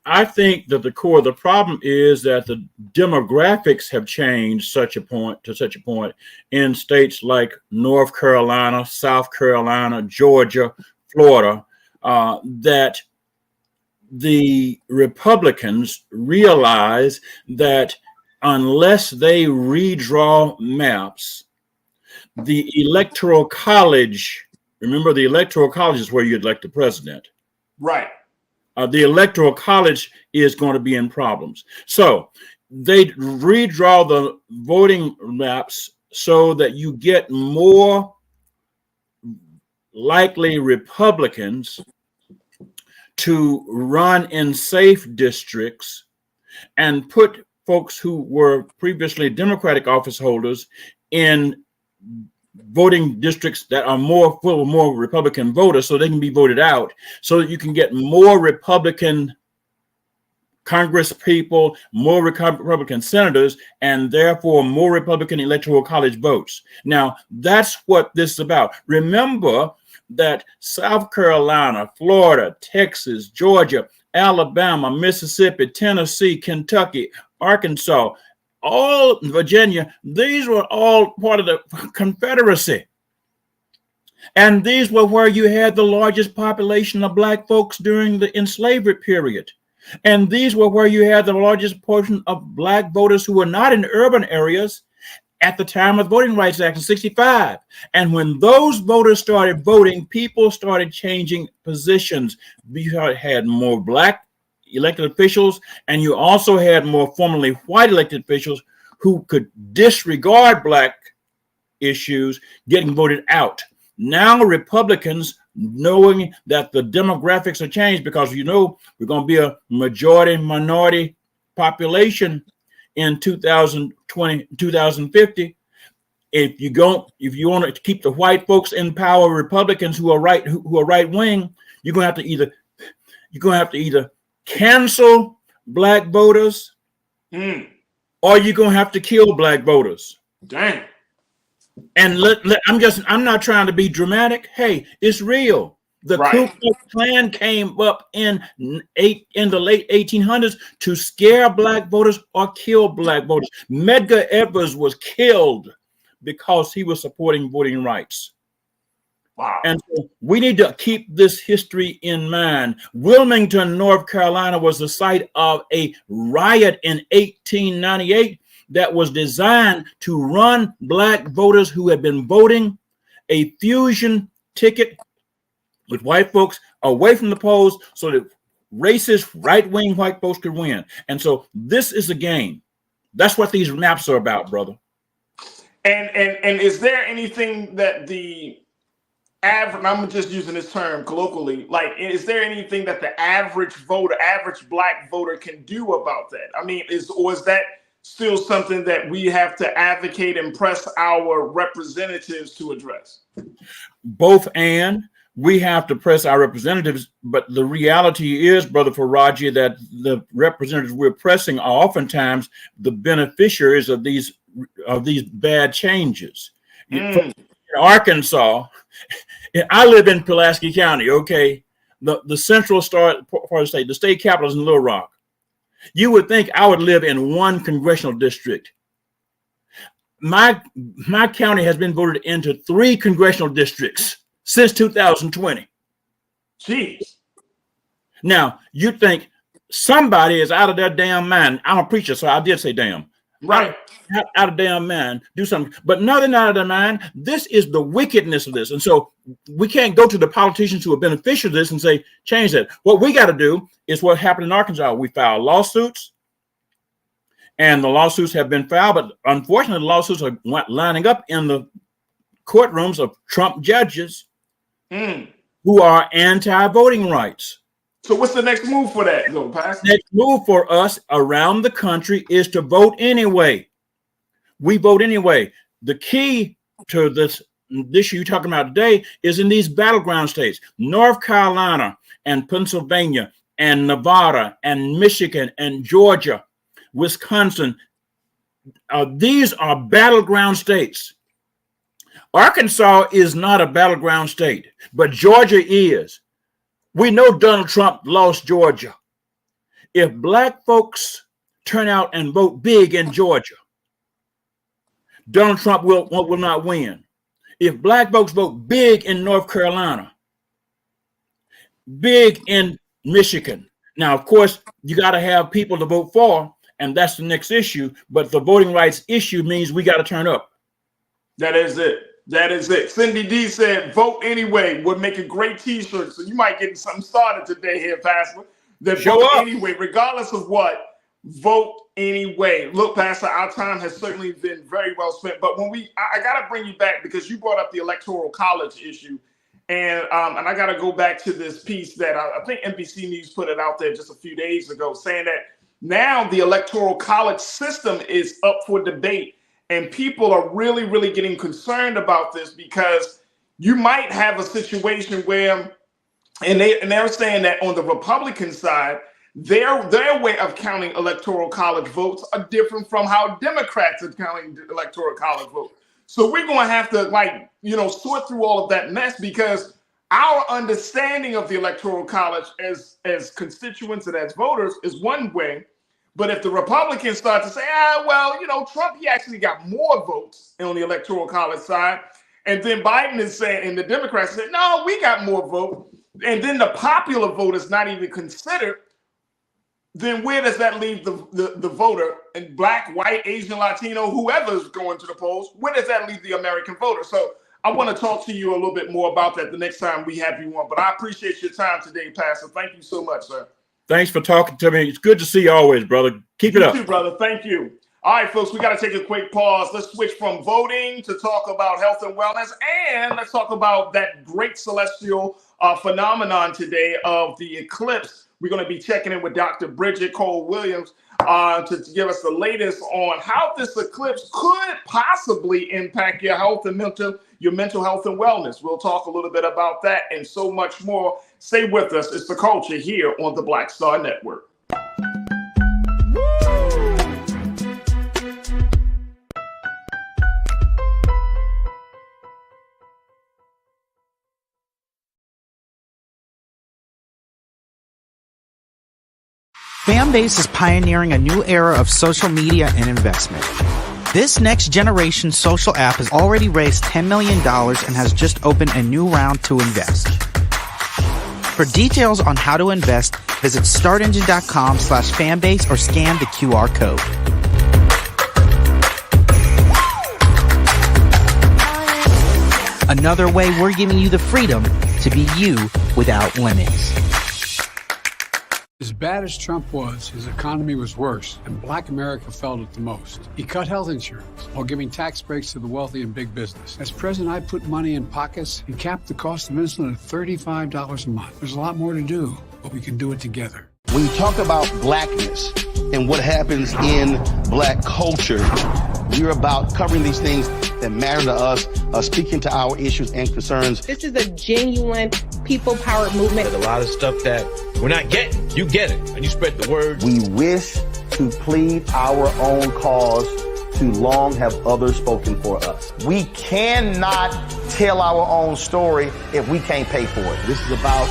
S17: I think that the core of the problem is that the demographics have changed to such a point in states like North Carolina, South Carolina, Georgia, Florida, that the Republicans realize that unless they redraw maps, the Electoral College, remember the Electoral College is where you elect the president.
S1: Right.
S17: The Electoral College is going to be in problems. So they redraw the voting maps so that you get more likely Republicans to run in safe districts and put folks who were previously Democratic office holders in voting districts that are more full of more Republican voters so they can be voted out, so that you can get more Republican Congress people, more Republican senators, and therefore more Republican Electoral College votes. Now, that's what this is about. Remember that South Carolina, Florida, Texas, Georgia, Alabama, Mississippi, Tennessee, Kentucky, Arkansas, all Virginia, these were all part of the Confederacy. And these were where you had the largest population of Black folks during the enslavement period. And these were where you had the largest portion of Black voters who were not in urban areas at the time of the Voting Rights Act in 65. And when those voters started voting, people started changing positions. You had more Black elected officials, and you also had more formerly white elected officials who could disregard Black issues getting voted out. Now Republicans, knowing that the demographics are changed, because we're going to be a majority minority population in 2020, 2050. If you want to keep the white folks in power, Republicans who are right wing, you're going to have to either cancel Black voters, or you're going to have to kill Black voters.
S1: Dang.
S17: And I'm not trying to be dramatic. Hey, it's real. The Ku Klux Klan came up in the late 1800s to scare Black voters or kill Black voters. Medgar Evers was killed because he was supporting voting rights.
S1: Wow.
S17: And so we need to keep this history in mind. Wilmington, North Carolina was the site of a riot in 1898 that was designed to run Black voters who had been voting a fusion ticket with white folks away from the polls so that racist right-wing white folks could win. And so this is a game. That's what these maps are about, brother.
S1: And is there anything that the average, I'm just using this term colloquially, like, is there anything that the average Black voter can do about that? I mean, is that still something that we have to advocate and press our representatives to address?
S17: Both, and we have to press our representatives, but the reality is, Brother Farajii, that the representatives we're pressing are oftentimes the beneficiaries of these bad changes. In Arkansas, I live in Pulaski County, okay? The central part of the state, the state capital is in Little Rock. You would think I would live in one congressional district. My county has been voted into 3 congressional districts since 2020.
S1: Jeez.
S17: Now, you think somebody is out of their damn mind. I'm a preacher, so I did say damn.
S1: Right.
S17: Out of damn mind, do something. But no, they're not out of their mind. This is the wickedness of this. And so we can't go to the politicians who are beneficial of this and say, change that. What we got to do is what happened in Arkansas. We filed lawsuits, and the lawsuits have been filed, but unfortunately, the lawsuits are lining up in the courtrooms of Trump judges who are anti-voting rights.
S1: So what's the next move for that, though, Pastor?
S17: Next move for us around the country is to vote anyway. We vote anyway. The key to this issue you're talking about today is in these battleground states, North Carolina and Pennsylvania and Nevada and Michigan and Georgia, Wisconsin. These are battleground states. Arkansas is not a battleground state, but Georgia is. We know Donald Trump lost Georgia. If Black folks turn out and vote big in Georgia, Donald Trump will not win. If Black folks vote big in North Carolina, big in Michigan. Now, of course, you got to have people to vote for, and that's the next issue. But the voting rights issue means we got to turn up.
S1: That is it. That is it. Cindy D said, vote anyway would make a great t-shirt. So you might get something started today here, Pastor. That
S17: Show
S1: vote
S17: up.
S1: anyway, regardless of what, vote anyway. Look, Pastor, our time has certainly been very well spent. But when I got to bring you back because you brought up the Electoral College issue. And I got to go back to this piece that I think NBC News put it out there just a few days ago, saying that now the Electoral College system is up for debate. And people are really, really getting concerned about this because you might have a situation where, and they're saying that on the Republican side, their way of counting Electoral College votes are different from how Democrats are counting Electoral College votes. So we're going to have to, sort through all of that mess because our understanding of the Electoral College as constituents and as voters is one way. But if the Republicans start to say, Trump, he actually got more votes on the Electoral College side. And then Biden is saying, and the Democrats say, no, we got more votes. And then the popular vote is not even considered. Then where does that leave the voter, and black, white, Asian, Latino, whoever's going to the polls? Where does that leave the American voter? So I want to talk to you a little bit more about that the next time we have you on. But I appreciate your time today, Pastor. Thank you so much, sir.
S17: Thanks for talking to me. It's good to see you always, brother. Keep it up.
S1: You too, brother. Thank you. All right, folks, we got to take a quick pause. Let's switch from voting to talk about health and wellness. And let's talk about that great celestial phenomenon today of the eclipse. We're going to be checking in with Dr. Bridget Cole-Williams to give us the latest on how this eclipse could possibly impact your health and your mental health and wellness. We'll talk a little bit about that and so much more. Stay with us. It's The Culture here on the Black Star Network.
S2: Fanbase is pioneering a new era of social media and investment. This next generation social app has already raised $10 million and has just opened a new round to invest. For details on how to invest, visit startengine.com/fanbase or scan the QR code. Another way we're giving you the freedom to be you without limits.
S3: As bad as Trump was, his economy was worse, and black America felt it the most. He cut health insurance while giving tax breaks to the wealthy and big business. As president, I put money in pockets and capped the cost of insulin at $35 a month. There's a lot more to do, but we can do it together.
S4: When you talk about blackness and what happens in black culture, we're about covering these things that matter to us, speaking to our issues and concerns.
S26: This is a genuine people-powered movement.
S8: There's a lot of stuff that we're not getting. You get it, and you spread the word.
S4: We wish to plead our own cause. Too long have others spoken for us. We cannot tell our own story if we can't pay for it. This is about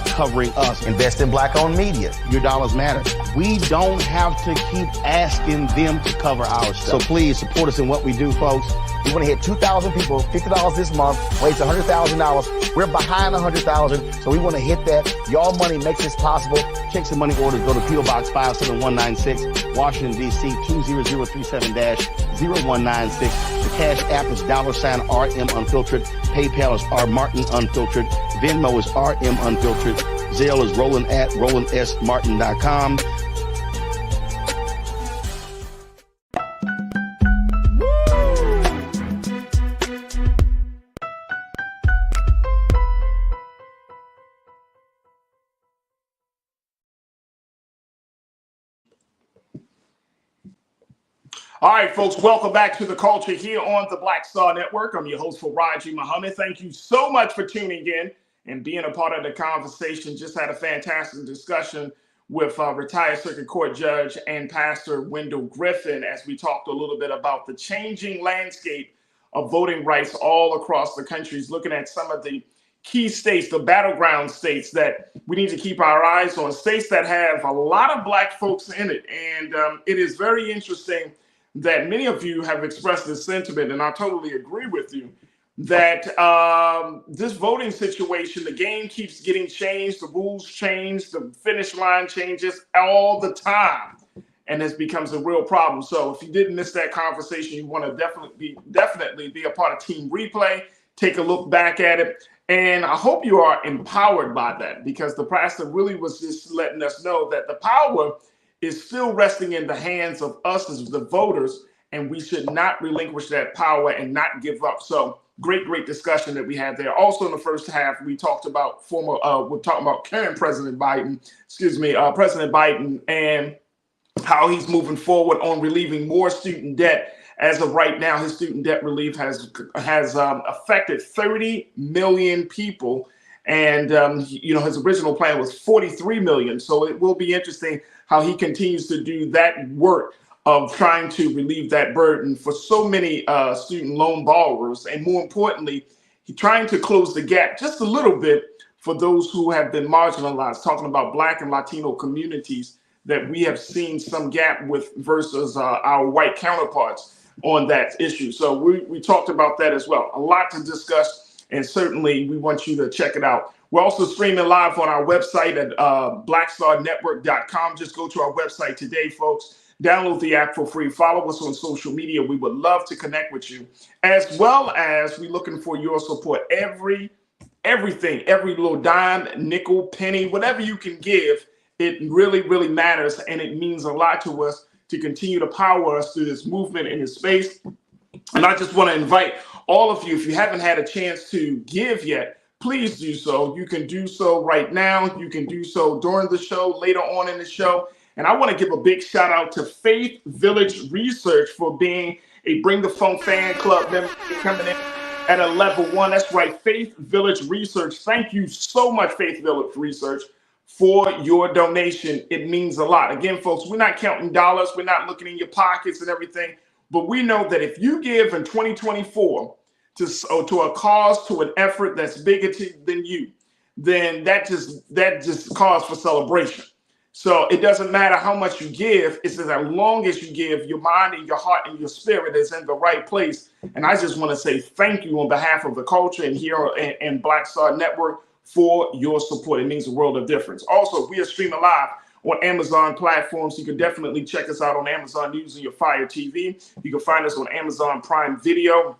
S4: covering us. Invest in black-owned media. Your dollars matter. We don't have to keep asking them to cover our stuff. So please support us in what we do, folks. We want to hit 2,000 people, $50 this month, raise $100,000. We're behind 100,000, so we want to hit that. Y'all money makes this possible. Check some money orders. Go to P.O. Box 57196, Washington, D.C. 20037-0196. The Cash App is $RM Unfiltered. PayPal is R Martin Unfiltered. Venmo is RM Unfiltered. Zelle is Roland at RolandSMartin.com.
S1: All right, folks, welcome back to The Culture here on the Black Star Network. I'm your host, Farajii Muhammad. Thank you so much for tuning in and being a part of the conversation. Just had a fantastic discussion with retired Circuit Court Judge and Pastor Wendell Griffin as we talked a little bit about the changing landscape of voting rights all across the country. He's looking at some of the key states, the battleground states that we need to keep our eyes on, states that have a lot of black folks in it. And it is very interesting that many of you have expressed this sentiment, and I totally agree with you, that this voting situation, the game keeps getting changed, the rules change, the finish line changes all the time, and this becomes a real problem. So if you didn't miss that conversation, you want to definitely be a part of Team Replay. Take a look back at it. And I hope you are empowered by that, because the pastor really was just letting us know that the power is still resting in the hands of us as the voters, and we should not relinquish that power and not give up. So great discussion that we had there. Also in the first half, we talked about current President Biden, President Biden, and how he's moving forward on relieving more student debt. As of right now, his student debt relief has affected 30 million people. And, his original plan was 43 million. So it will be interesting how he continues to do that work of trying to relieve that burden for so many student loan borrowers. And more importantly, he's trying to close the gap just a little bit for those who have been marginalized, talking about Black and Latino communities that we have seen some gap with versus our white counterparts on that issue. So we talked about that as well. A lot to discuss, and certainly we want you to check it out. We're also streaming live on our website at blackstarnetwork.com. Just go to our website today, folks. Download the app for free. Follow us on social media. We would love to connect with you, as well as we're looking for your support. Everything, every little dime, nickel, penny, whatever you can give, it really matters, and it means a lot to us to continue to power us through this movement in this space. And I just want to invite all of you, if you haven't had a chance to give yet, please do so. You can do so right now. You can do so during the show, later on in the show. And I want to give a big shout out to Faith Village Research for being a Bring the Funk fan club member, coming in at a level 1. That's right, Faith Village Research. Thank you so much, Faith Village Research, for your donation. It means a lot. Again, folks, we're not counting dollars. We're not looking in your pockets and everything. But we know that if you give in 2024 to a cause, to an effort that's bigger than you, then that just cause for celebration. So it doesn't matter how much you give. It's as long as you give, your mind and your heart and your spirit is in the right place. And I just want to say thank you on behalf of the culture and here and Black Star Network for your support. It means a world of difference. Also, we are streaming live on Amazon platforms. You can definitely check us out on Amazon using your Fire TV. You can find us on Amazon Prime Video.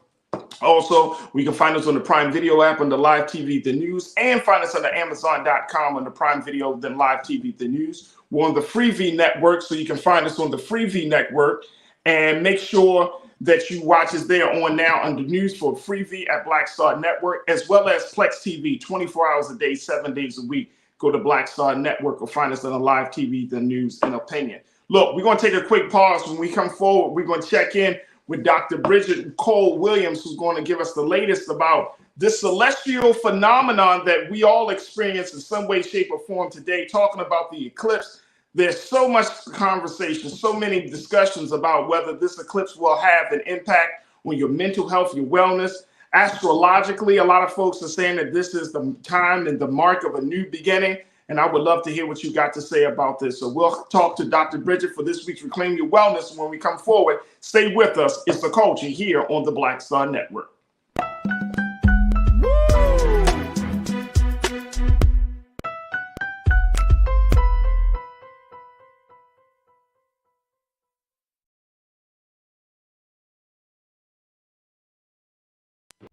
S1: Also, we can find us on the Prime Video app, on the Live TV, The News, and find us on the Amazon.com on the Prime Video, then Live TV, The News. We're on the Freevee Network, so you can find us on the Freevee Network, and make sure that you watch us there on now under News for Freevee at Black Star Network, as well as Plex TV, 24 hours a day, 7 days a week. Go to Black Star Network or find us on the Live TV, The News, and Opinion. Look, we're going to take a quick pause. When we come forward, we're going to check in with Dr. Bridget Cole Williams, who's going to give us the latest about this celestial phenomenon that we all experience in some way, shape, or form today, talking about the eclipse. There's so much conversation, so many discussions about whether this eclipse will have an impact on your mental health, your wellness. Astrologically, a lot of folks are saying that this is the time and the mark of a new beginning. And I would love to hear what you got to say about this. So we'll talk to Dr. Bridget for this week's Reclaim Your Wellness. When we come forward, stay with us. It's the culture here on the Black Star Network.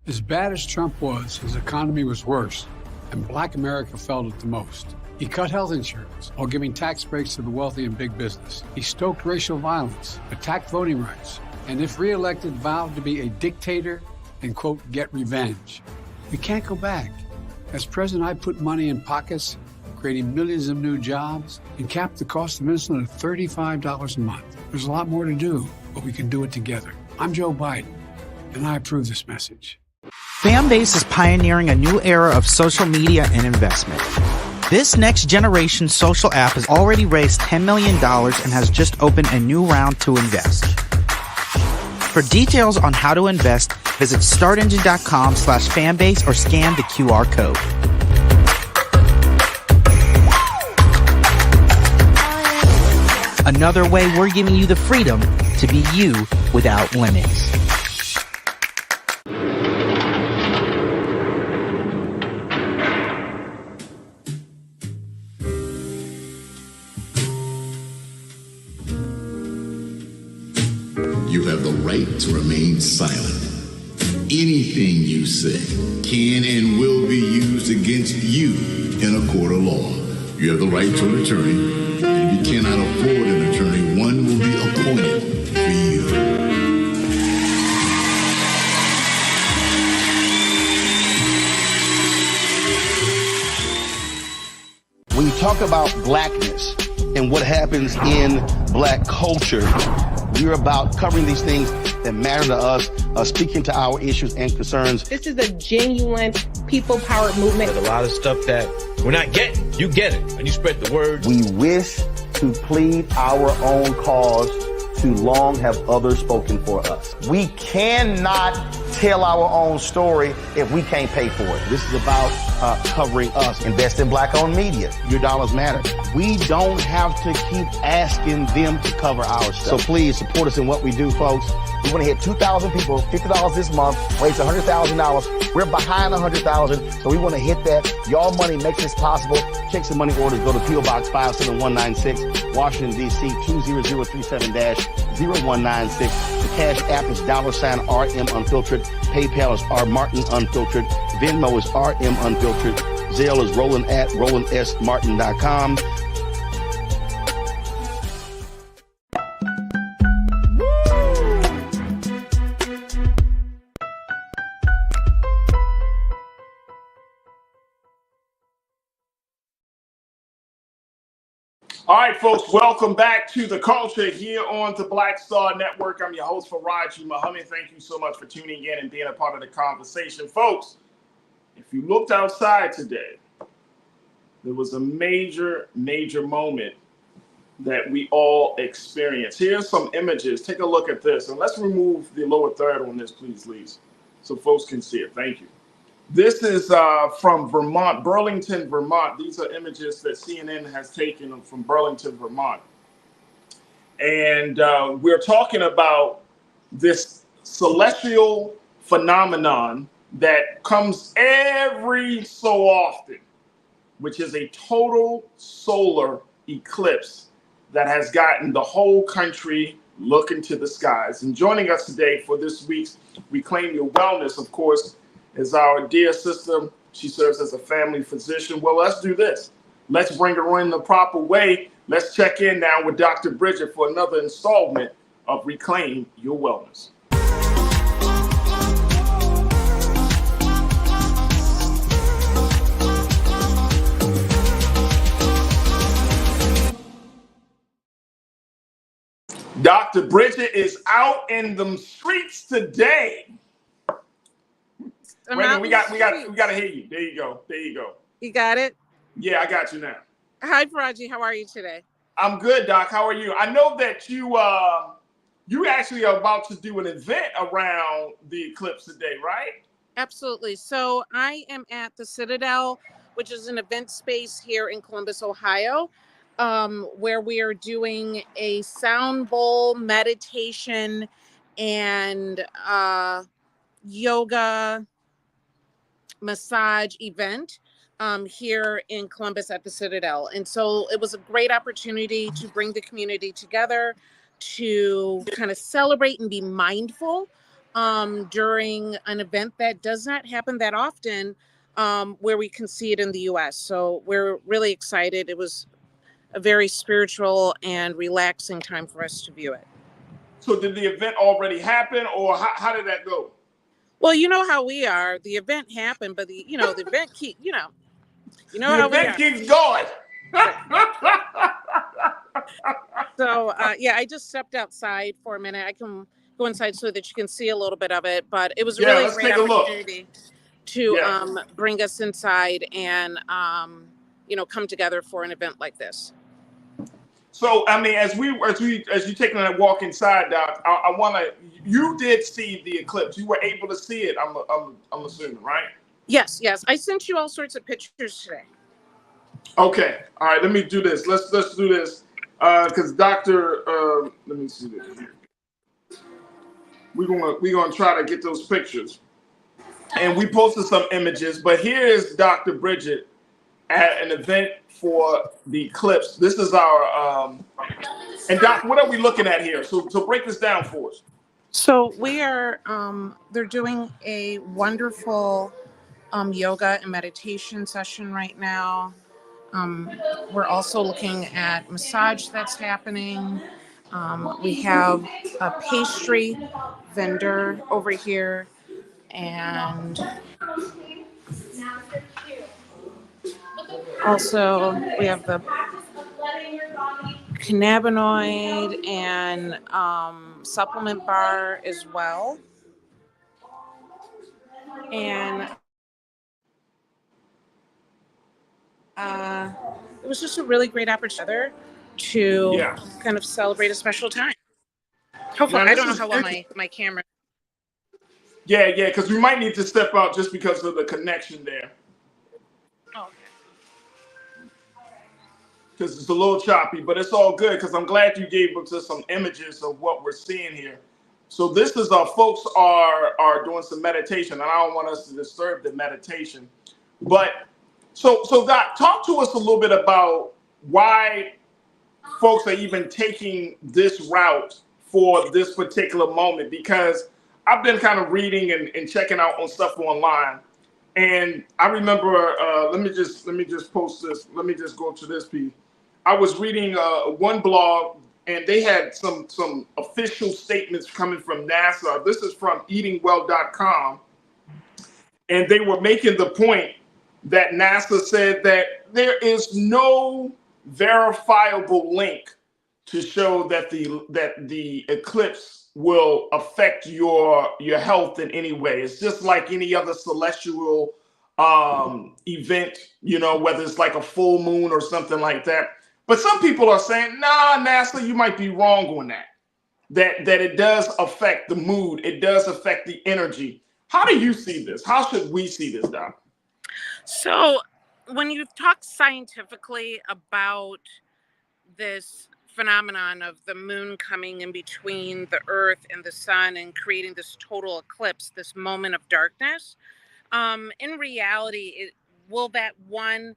S3: As bad as Trump was, his economy was worse, and Black America felt it the most. He cut health insurance while giving tax breaks to the wealthy and big business. He stoked racial violence, attacked voting rights, and if reelected, vowed to be a dictator and, quote, get revenge. We can't go back. As president, I put money in pockets, creating millions of new jobs, and capped the cost of insulin at $35 a month. There's a lot more to do, but we can do it together. I'm Joe Biden, and I approve this message.
S2: Fanbase is pioneering a new era of social media and investment. This next generation social app has already raised $10 million and has just opened a new round to invest. For details on how to invest, visit startengine.com/fanbase or scan the QR code. Another way we're giving you the freedom to be you without limits.
S10: you have the right to remain silent. Anything you say can and will be used against you in a court of law. You have the right to an attorney, and if you cannot afford an attorney, one will be appointed for you.
S4: When you talk about blackness and what happens in black culture, we're about covering these things that matter to us, speaking to our issues and concerns.
S26: This is a genuine people-powered movement.
S8: There's a lot of stuff that we're not getting. You get it, and you spread the word.
S4: We wish to plead our own cause. Too long have others spoken for us. We cannot tell our own story if we can't pay for it. This is about covering us. Invest in black-owned media. Your dollars matter. We don't have to keep asking them to cover our stuff. So please support us in what we do, folks. We want to hit 2,000 people, $50 this month, raise $100,000. We're behind 100,000, so we want to hit that. Y'all money makes this possible. Checks and money orders go to P.O. Box 57196, Washington, D.C. 20037-0196. The Cash App is $RM Unfiltered. PayPal is R Martin Unfiltered. Venmo is RM Unfiltered. Zelle is Roland at RolandSMartin.com.
S1: All right, folks, welcome back to The Culture here on the Black Star Network. I'm your host, Farajii Muhammad. Thank you so much for tuning in and being a part of the conversation. Folks, if you looked outside today, there was a major, major moment that we all experienced. Here's some images. Take a look at this. And let's remove the lower third on this, please, Lise, so folks can see it. Thank you. This is from Vermont, Burlington, Vermont. These are images that CNN has taken from Burlington, Vermont. And we're talking about this celestial phenomenon that comes every so often, which is a total solar eclipse that has gotten the whole country looking to the skies. And joining us today for this week's Reclaim Your Wellness, of course, is our dear sister. She serves as a family physician. Well, let's do this. Let's bring her in the proper way. Let's check in now with Dr. Bridget for another installment of Reclaim Your Wellness. Dr. Bridget is out in the streets today. Wait, we got to hear you. There you go.
S12: You got it?
S1: Yeah, I got you now.
S12: Hi, Farajii. How are you today?
S1: I'm good, Doc. How are you? I know that you actually are about to do an event around the eclipse today, right?
S12: Absolutely. So I am at the Citadel, which is an event space here in Columbus, Ohio, where we are doing a sound bowl meditation and yoga massage event here in Columbus at the Citadel. And so it was a great opportunity to bring the community together to kind of celebrate and be mindful during an event that does not happen that often, where we can see it in the US. So we're really excited. It was a very spiritual and relaxing time for us to view it.
S1: So did the event already happen, or how did that go?
S12: Well, you know how we are. The event happened, but the event keeps how we are.
S1: The event keeps going.
S12: So I just stepped outside for a minute. I can go inside so that you can see a little bit of it, but it was really a great opportunity to bring us inside and come together for an event like this.
S1: So, I mean, as you taking that walk inside, Doc, I want to. You did see the eclipse. You were able to see it. I'm assuming, right?
S12: Yes. I sent you all sorts of pictures today.
S1: Okay. All right. Let me do this. Let's do this. Because Doctor, let me see this here. We're gonna try to get those pictures, and we posted some images. But here is Dr. Bridget at an event for the eclipse. This is our and Doc, what are we looking at here? So break this down for us.
S12: So we are, they're doing a wonderful yoga and meditation session right now. We're also looking at massage that's happening. We have a pastry vendor over here, and also we have the cannabinoid and supplement bar as well. And it was just a really great opportunity to kind of celebrate a special time. Hopefully, I don't know how well my camera.
S1: Yeah, because we might need to step out just because of the connection there.
S12: Oh,
S1: because it's a little choppy, but it's all good because I'm glad you gave us some images of what we're seeing here. So this is folks are doing some meditation, and I don't want us to disturb the meditation. But so Doc, talk to us a little bit about why folks are even taking this route for this particular moment, because I've been kind of reading and checking out on stuff online. And I remember, let me just post this. Let me just go to this piece. I was reading one blog, and they had some official statements coming from NASA. This is from eatingwell.com. And they were making the point that NASA said that there is no verifiable link to show that the eclipse will affect your health in any way. It's just like any other celestial event, whether it's like a full moon or something like that. But some people are saying, nah, NASA, you might be wrong on that. That it does affect the mood. It does affect the energy. How do you see this? How should we see this, Doc?
S12: So when you talk scientifically about this phenomenon of the moon coming in between the earth and the sun and creating this total eclipse, this moment of darkness, in reality, will that one,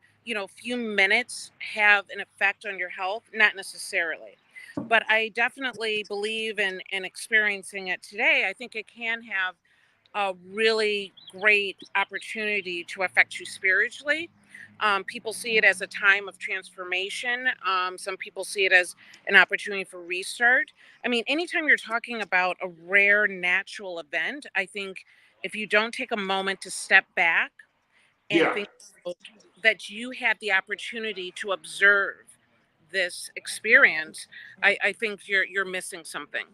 S12: few minutes have an effect on your health? Not necessarily. But I definitely believe in experiencing it today. I think it can have a really great opportunity to affect you spiritually. People see it as a time of transformation. Some people see it as an opportunity for restart. I mean, anytime you're talking about a rare natural event, I think if you don't take a moment to step back and think that you had the opportunity to observe this experience, I think you're missing something.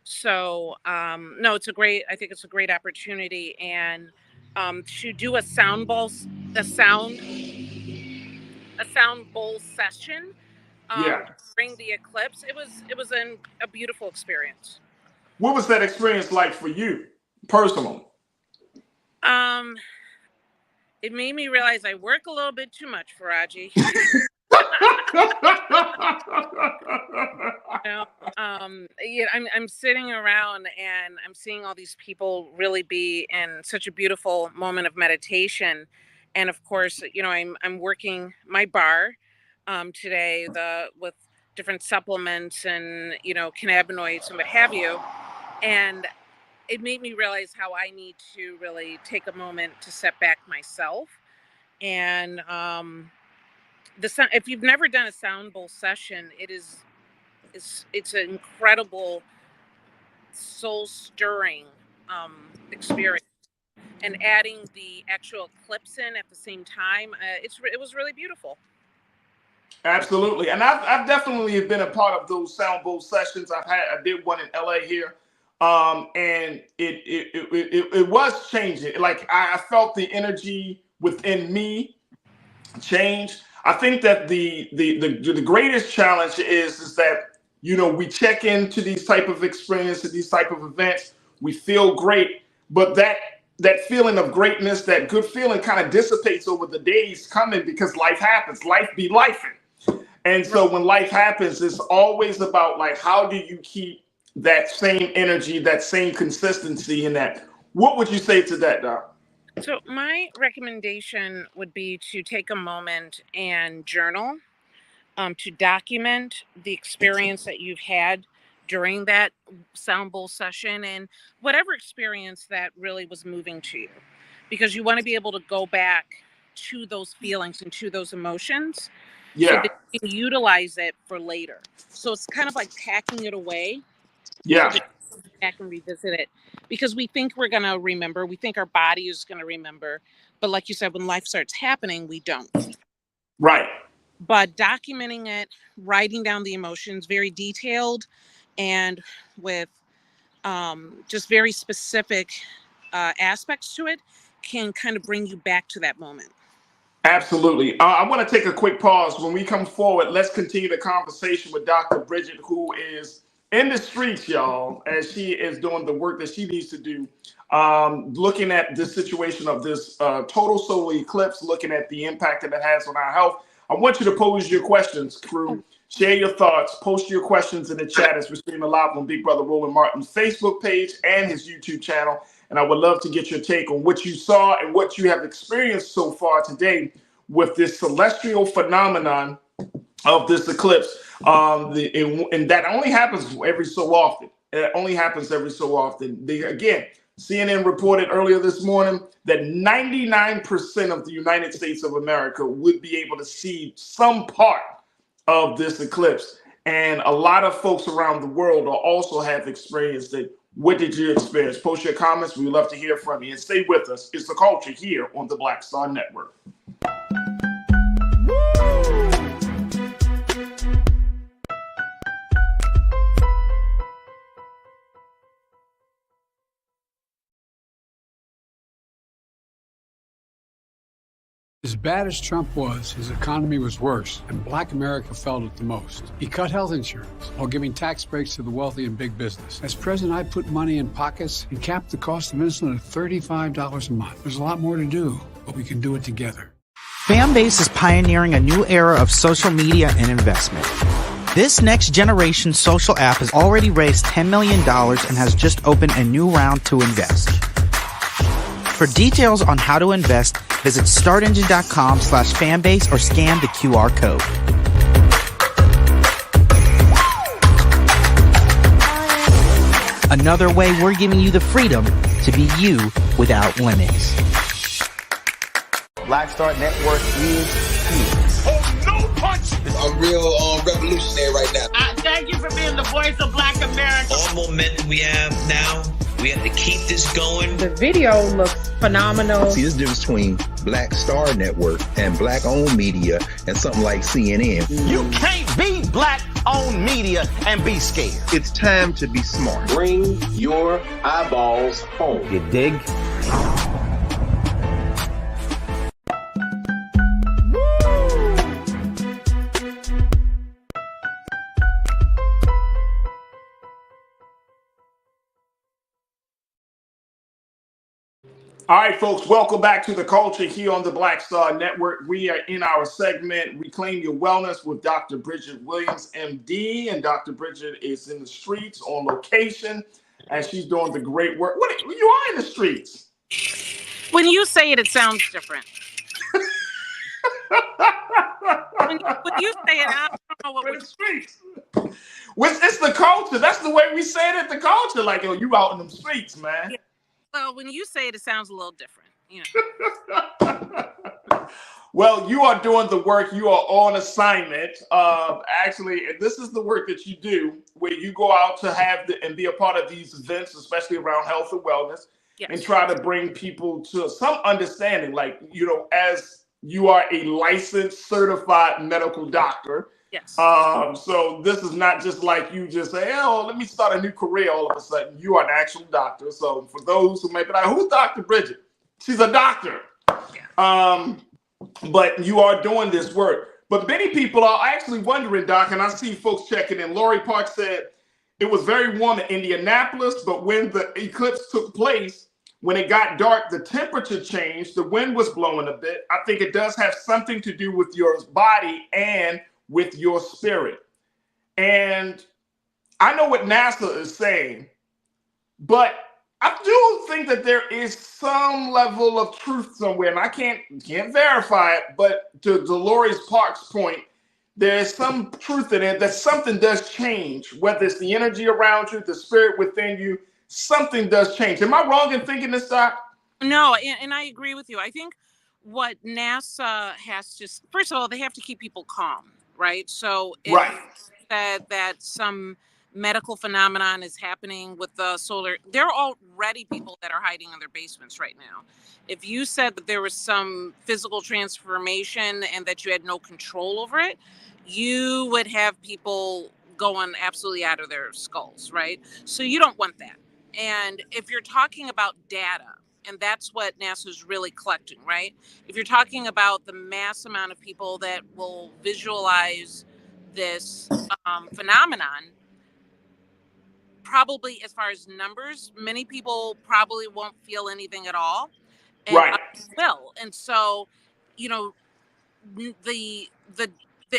S12: So no, I think it's a great opportunity, and to do a sound bowl session during the eclipse, it was a beautiful experience.
S1: What was that experience like for you personally?
S12: It made me realize I work a little bit too much, Farajii. I'm sitting around and I'm seeing all these people really be in such a beautiful moment of meditation, and of course, I'm working my bar today with different supplements and cannabinoids and what have you, and it made me realize how I need to really take a moment to step back myself. And if you've never done a sound bowl session, it's an incredible soul stirring experience, and adding the actual eclipse in at the same time, it was really beautiful.
S1: Absolutely, and I've definitely been a part of those sound bowl sessions. I did one in LA here, and it was changing. Like I felt the energy within me change. I think that the greatest challenge is that we check into these type of experiences, these type of events, we feel great, but that feeling of greatness, that good feeling, kind of dissipates over the days coming because life happens. Life be lifing. And so when life happens, it's always about like, how do you keep that same energy, that same consistency in that? What would you say to that, Doc?
S12: So my recommendation would be to take a moment and journal, to document the experience that you've had during that sound bowl session, and whatever experience that really was moving to you, because you want to be able to go back to those feelings and to those emotions so that you can utilize it for later. So it's kind of like packing it away so that you can go back and revisit it, because we think we're going to remember, we think our body is going to remember, but like you said, when life starts happening, we don't.
S1: Right.
S12: But documenting it, writing down the emotions, very detailed and with just very specific aspects to it, can kind of bring you back to that moment.
S1: Absolutely. I want to take a quick pause. When we come forward, let's continue the conversation with Dr. Bridget, who is in the streets, y'all, as she is doing the work that she needs to do, looking at this situation of this total solar eclipse, looking at the impact that it has on our health. I want you to pose your questions, crew. Share your thoughts. Post your questions in the chat as we're streaming live on Big Brother Roland Martin's Facebook page and his YouTube channel. And I would love to get your take on what you saw and what you have experienced so far today with this celestial phenomenon of this eclipse. And that only happens every so often. It only happens every so often. Again, CNN reported earlier this morning that 99% of the United States of America would be able to see some part of this eclipse. And a lot of folks around the world also have experienced it. What did you experience? Post your comments. We'd love to hear from you. And stay with us. It's The Culture here on the Black Star Network.
S3: As bad as Trump was, his economy was worse, and Black America felt it the most. He cut health insurance while giving tax breaks to the wealthy and big business. As president, I put money in pockets and capped the cost of insulin at $35 a month. There's a lot more to do, but we can do it together.
S2: Fanbase is pioneering a new era of social media and investment. This next generation social app has already raised $10 million and has just opened a new round to invest. For details on how to invest, visit startengine.com/fanbase or scan the QR code. Another way we're giving you the freedom to be you without limits.
S4: Black Star Network is here.
S23: Oh, no punch! I'm real revolutionary right now.
S24: Thank you for being the voice of Black America.
S25: All momentum we have now, we have to keep this going.
S26: The video looks phenomenal.
S6: See, there's a difference between Black Star Network and black-owned media and something like CNN.
S20: You can't be black-owned media and be scared.
S6: It's time to be smart.
S9: Bring your eyeballs home.
S20: You dig?
S1: All right, folks, welcome back to The Culture here on the Black Star Network. We are in our segment, Reclaim Your Wellness, with Dr. Bridget Williams, MD. And Dr. Bridget is in the streets on location, and she's doing the great work. You are in the streets.
S12: When you say it, it sounds different. when you say it, I don't know what we're
S1: the streets. It's the culture. That's the way we say it at the culture. Like, yo, you out in them streets, man.
S12: Yeah. So when you say it, it sounds a little different. You know.
S1: Well, you are doing the work. You are on assignment. Actually, this is the work that you do, where you go out to have and be a part of these events, especially around health and wellness, yes, and try to bring people to some understanding. Like, you know, as you are a licensed, certified medical doctor.
S12: Yes.
S1: So this is not just like you just say, oh, let me start a new career all of a sudden. You are an actual doctor. So for those who may be like, who's Dr. Bridget? She's a doctor. Yeah. But you are doing this work. But many people are actually wondering, Doc, and I see folks checking in. Lori Park said it was very warm in Indianapolis, but when the eclipse took place, when it got dark, the temperature changed. The wind was blowing a bit. I think it does have something to do with your body and with your spirit. And I know what NASA is saying, but I do think that there is some level of truth somewhere, and I can't verify it, but to Dolores Park's point, there's some truth in it that something does change, whether it's the energy around you, the spirit within you, something does change. Am I wrong in thinking this, Doc?
S12: No, and I agree with you. I think what NASA has to, first of all, they have to keep people calm, right? So if
S1: Right.
S12: that some medical phenomenon is happening with the solar, there are already people that are hiding in their basements right now. If you said that there was some physical transformation and that you had no control over it, you would have people going absolutely out of their skulls, right? So you don't want that. And if you're talking about data, and that's what NASA's really collecting, right? If you're talking about the mass amount of people that will visualize this phenomenon, probably as far as numbers, many people probably won't feel anything at all, and
S1: Right.
S12: others will. And so, you know, the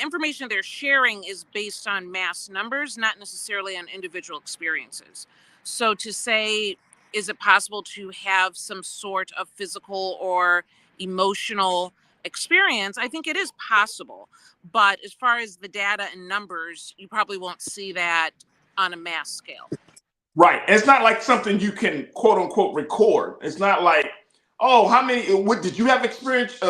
S12: information they're sharing is based on mass numbers, not necessarily on individual experiences. So to say, is it possible to have some sort of physical or emotional experience? I think it is possible. But as far as the data and numbers, you probably won't see that on a mass scale.
S1: Right. It's not like something you can quote unquote record. It's not like, oh, how many, what did you have a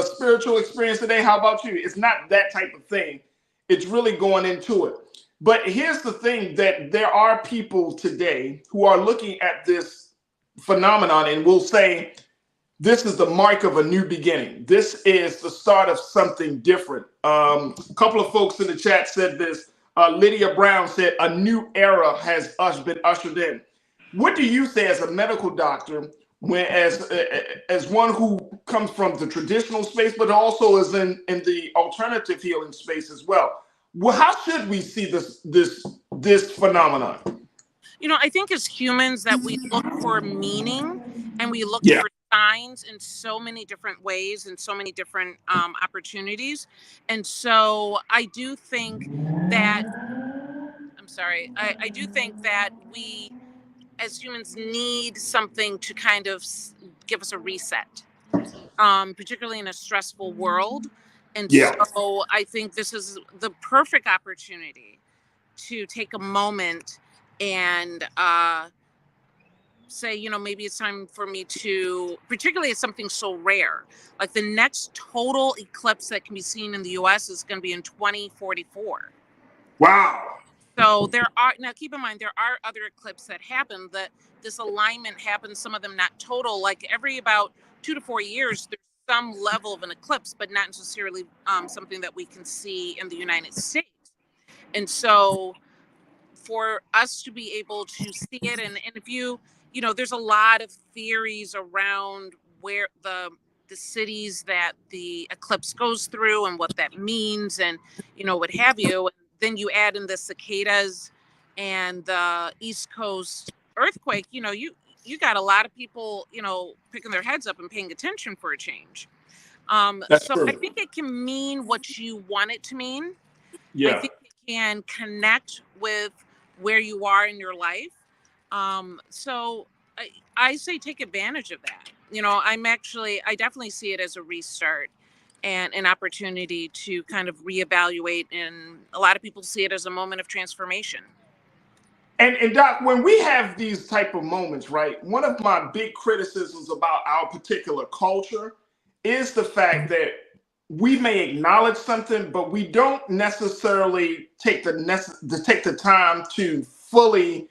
S1: spiritual experience today? How about you? It's not that type of thing. It's really going into it. But here's the thing, that there are people today who are looking at this phenomenon and will say, this is the mark of a new beginning. This is the start of something different. A couple of folks in the chat said this. Lydia Brown said, a new era has been ushered in. What do you say as a medical doctor, when as one who comes from the traditional space, but also is in the alternative healing space as well? Well, how should we see this phenomenon?
S12: You know, I think as humans that we look for meaning and we look
S1: Yeah.
S12: for signs in so many different ways and so many different opportunities. And so I do think that, I do think that we as humans need something to kind of give us a reset, particularly in a stressful world. And so I think this is the perfect opportunity to take a moment and say, you know, maybe it's time for me to, particularly as something so rare, like the next total eclipse that can be seen in the US is going to be in 2044.
S1: Wow.
S12: So there are, now keep in mind, there are other eclipses that happen, that this alignment happens, some of them not total, like every about 2 to 4 years, there's some level of an eclipse, but not necessarily something that we can see in the United States. And so for us to be able to see it, and if you know, there's a lot of theories around where the cities that the eclipse goes through and what that means, and, you know, what have you. Then you add in the cicadas and the East Coast earthquake, you know, you got a lot of people, you know, picking their heads up and paying attention for a change. So
S1: true.
S12: I think it can mean what you want it to mean.
S1: Yeah.
S12: I think it can connect with where you are in your life. So I say take advantage of that. You know, I definitely see it as a restart and an opportunity to kind of reevaluate. And a lot of people see it as a moment of transformation.
S1: And Doc, when we have these type of moments, right, one of my big criticisms about our particular culture is the fact that we may acknowledge something, but we don't necessarily take the time to fully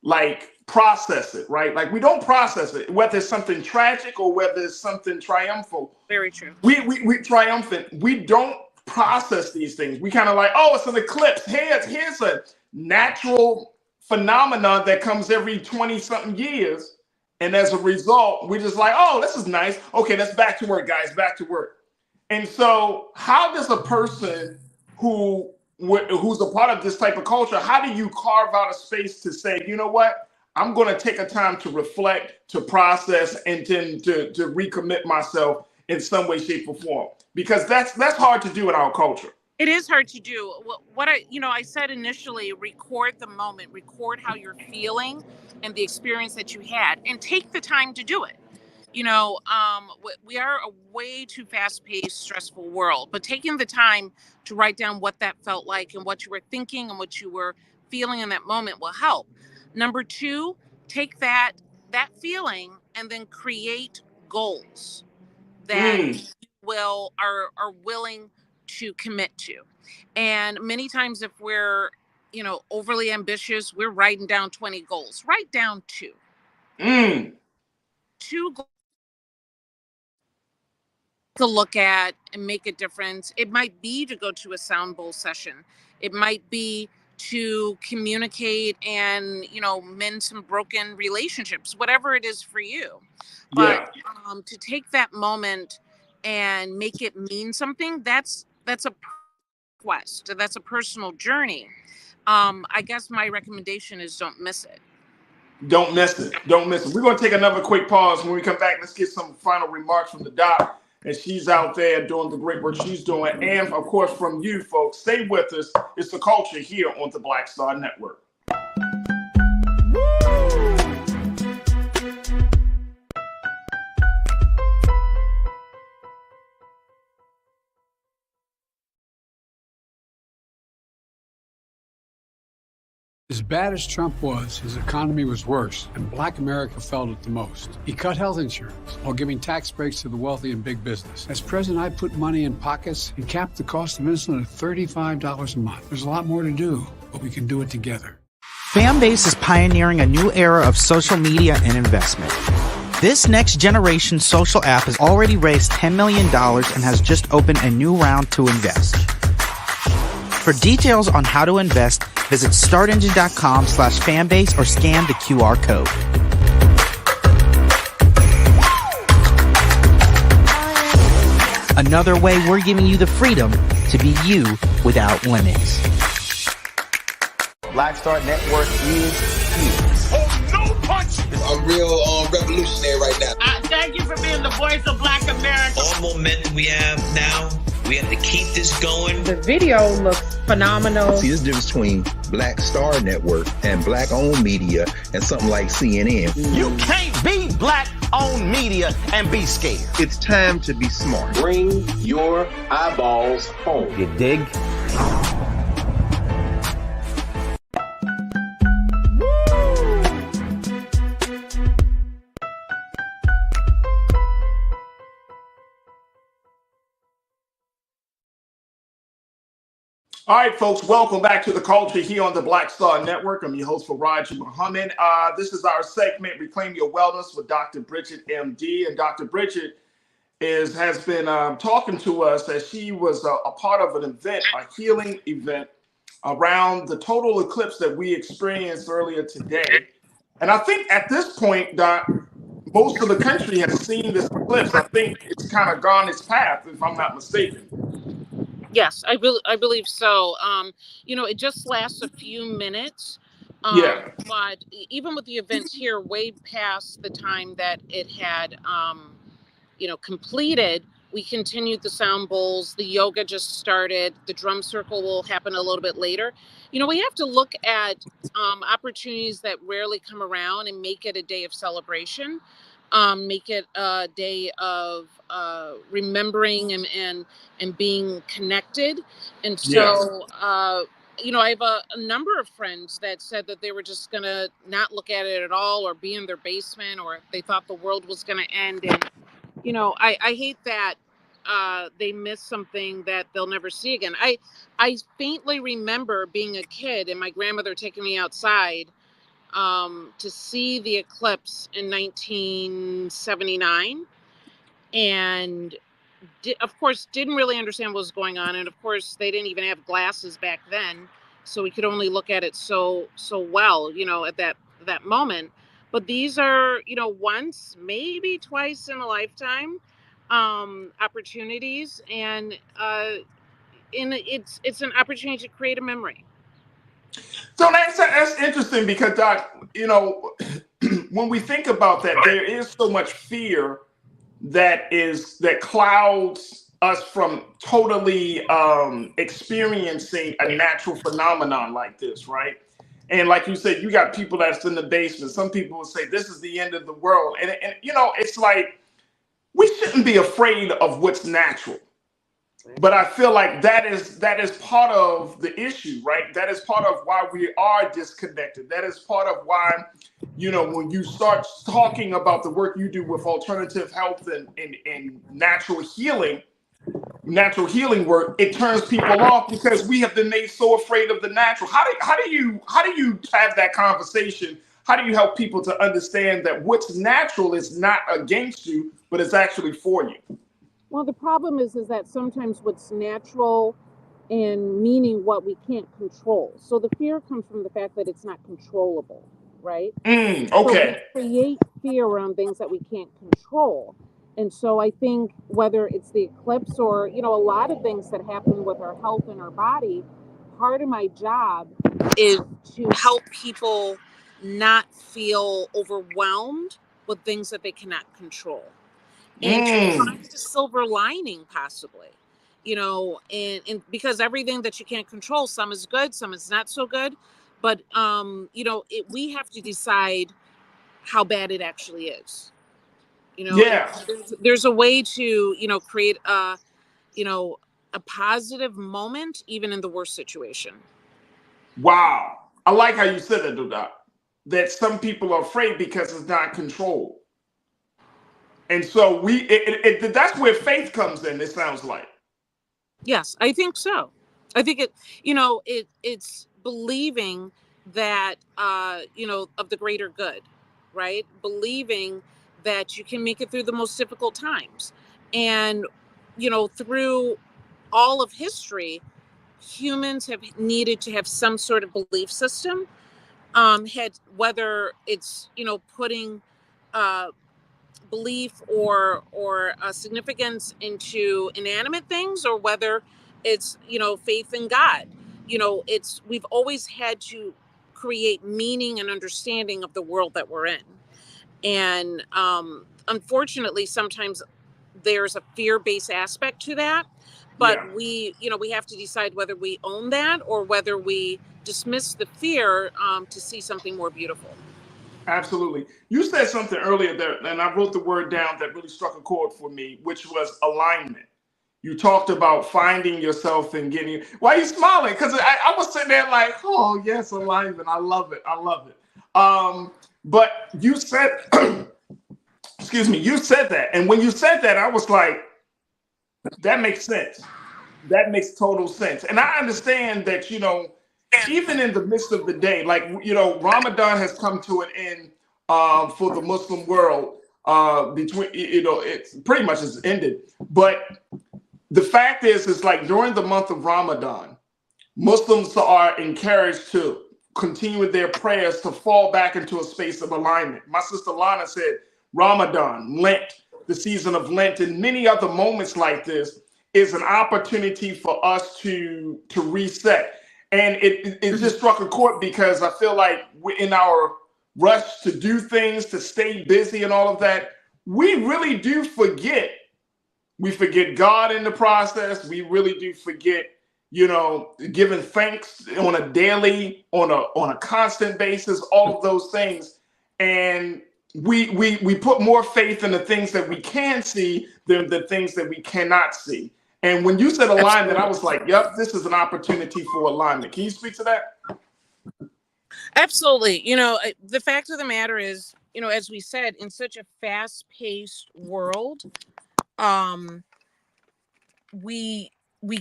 S1: like process it, right? Like we don't process it, whether it's something tragic or whether it's something triumphal.
S12: Very true.
S1: We triumphant. We don't process these things. We kind of like, oh, it's an eclipse. Here's a natural phenomenon that comes every 20 something years. And as a result, we're just like, oh, this is nice. Okay, let's back to work, guys, back to work. And so how does a person who's a part of this type of culture, how do you carve out a space to say, you know what, I'm going to take a time to reflect, to process, and then to recommit myself in some way, shape, or form? Because that's hard to do in our culture.
S12: It is hard to do. What I said initially, record the moment, record how you're feeling and the experience that you had, and take the time to do it. We are a way too fast-paced, stressful world, but taking the time to write down what that felt like and what you were thinking and what you were feeling in that moment will help. Number two, take that feeling and then create goals that you are willing to commit to. And many times if we're, overly ambitious, we're writing down 20 goals. Write down two. Two goals to look at and make a difference. It might be to go to a sound bowl session. It might be to communicate and, mend some broken relationships, whatever it is for you. But to take that moment and make it mean something, that's a quest. That's a personal journey. I guess my recommendation is don't miss it.
S1: Don't miss it. Don't miss it. We're going to take another quick pause. When we come back, let's get some final remarks from the doc. And she's out there doing the great work she's doing. And, of course, from you folks. Stay with us. It's The Culture here on the Black Star Network.
S3: As bad as Trump was, his economy was worse, and Black America felt it the most. He cut health insurance while giving tax breaks to the wealthy and big business. As president, I put money in pockets and capped the cost of insulin at $35 a month. There's a lot more to do, but we can do it together.
S2: Fanbase is pioneering a new era of social media and investment. This next generation social app has already raised $10 million and has just opened a new round to invest. For details on how to invest, visit startengine.com/fanbase or scan the QR code. Another way we're giving you the freedom to be you without limits.
S4: Black Star Network is here.
S23: Oh, no punch! I'm real revolutionary right now.
S24: Thank you for being the voice of Black America.
S25: All momentum we have now, we have to keep this going.
S26: The video looks phenomenal.
S6: See, there's a difference between Black Star Network and black-owned media and something like CNN.
S4: You can't be black-owned media and be scared.
S6: It's time to be smart.
S9: Bring your eyeballs home.
S4: You dig?
S1: All right, folks, welcome back to The Culture here on the Black Star Network. I'm your host, Farajii Muhammad. This is our segment, Reclaim Your Wellness, with Dr. Bridget, MD. And Dr. Bridget has been talking to us as she was a part of an event, a healing event around the total eclipse that we experienced earlier today. And I think at this point, Doc, most of the country has seen this eclipse. I think it's kind of gone its path, if I'm not mistaken.
S12: Yes, I believe so. It just lasts a few minutes. But even with the events here, way past the time that it had, completed, we continued the sound bowls. The yoga just started. The drum circle will happen a little bit later. We have to look at opportunities that rarely come around and make it a day of celebration. Make it a day of remembering and being connected. And so, I have a number of friends that said that they were just going to not look at it at all or be in their basement, or they thought the world was going to end. And, I hate that they missed something that they'll never see again. I faintly remember being a kid and my grandmother taking me outside to see the eclipse in 1979, and of course didn't really understand what was going on, and of course they didn't even have glasses back then, so we could only look at it so well, at that moment. But these are, once, maybe twice in a lifetime opportunities, and it's an opportunity to create a memory.
S1: So that's interesting because, Doc, when we think about that, there is so much fear that clouds us from totally experiencing a natural phenomenon like this, right? And like you said, you got people that's in the basement. Some people will say this is the end of the world, and it's like we shouldn't be afraid of what's natural. But I feel like that is part of the issue, right? That is part of why we are disconnected. That is part of why, you know, when you start talking about the work you do with alternative health and natural healing work, it turns people off because we have been made so afraid of the natural. How do you have that conversation? How do you help people to understand that what's natural is not against you, but it's actually for you?
S12: Well, the problem is that sometimes what's natural and meaning what we can't control. So the fear comes from the fact that it's not controllable, right?
S1: Okay.
S12: So we create fear around things that we can't control. And so I think whether it's the eclipse or, you know, a lot of things that happen with our health and our body, part of my job is to help people not feel overwhelmed with things that they cannot control. And to find the silver lining, possibly, you know, and because everything that you can't control, some is good, some is not so good, but you know, we have to decide how bad it actually is. You know, there's a way to, you know, create a, you know, a positive moment even in the worst situation.
S1: Wow, I like how you said that, Doc. That some people are afraid because it's not controlled. And so that's where faith comes in, it sounds like.
S12: Yes, I think so. I think it's believing that, you know, of the greater good, right? Believing that you can make it through the most difficult times. And, you know, through all of history, humans have needed to have some sort of belief system, whether it's, you know, putting, belief or significance into inanimate things, or whether it's, you know, faith in God. You know, we've always had to create meaning and understanding of the world that we're in. And unfortunately, sometimes there's a fear-based aspect to that, but we have to decide whether we own that or whether we dismiss the fear to see something more beautiful.
S1: Absolutely. You said something earlier there, and I wrote the word down that really struck a chord for me, which was alignment. You talked about finding yourself and getting. Why are you smiling? Because I was sitting there like, oh yes, alignment. I love it. I love it. But you said, excuse me, you said that, and when you said that, I was like, that makes sense. That makes total sense, and I understand that, you know, even in the midst of the day, like, you know, Ramadan has come to an end for the Muslim world. Between, you know, it's pretty much has ended. But the fact is like during the month of Ramadan, Muslims are encouraged to continue their prayers to fall back into a space of alignment. My sister Lana said Ramadan, Lent, the season of Lent, and many other moments like this is an opportunity for us to reset. And it just struck a chord because I feel like we're in our rush to do things, to stay busy and all of that, we really do forget. We forget God in the process. We really do forget, you know, giving thanks on a daily, on a constant basis, all of those things. And we put more faith in the things that we can see than the things that we cannot see. And when you said alignment, I was like, yep, this is an opportunity for alignment. Can you speak to that?
S12: Absolutely. You know, the fact of the matter is, you know, as we said, in such a fast-paced world, we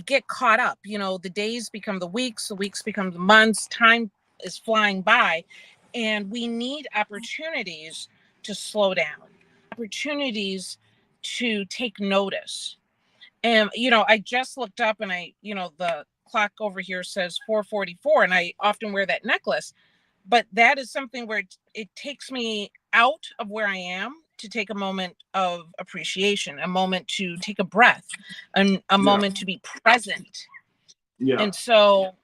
S12: get caught up. You know, the days become the weeks become the months, time is flying by, and we need opportunities to slow down, opportunities to take notice. And, you know, I just looked up and the clock over here says 4:44, and I often wear that necklace, but that is something where it takes me out of where I am to take a moment of appreciation, a moment to take a breath, and a moment to be present. Yeah. And so,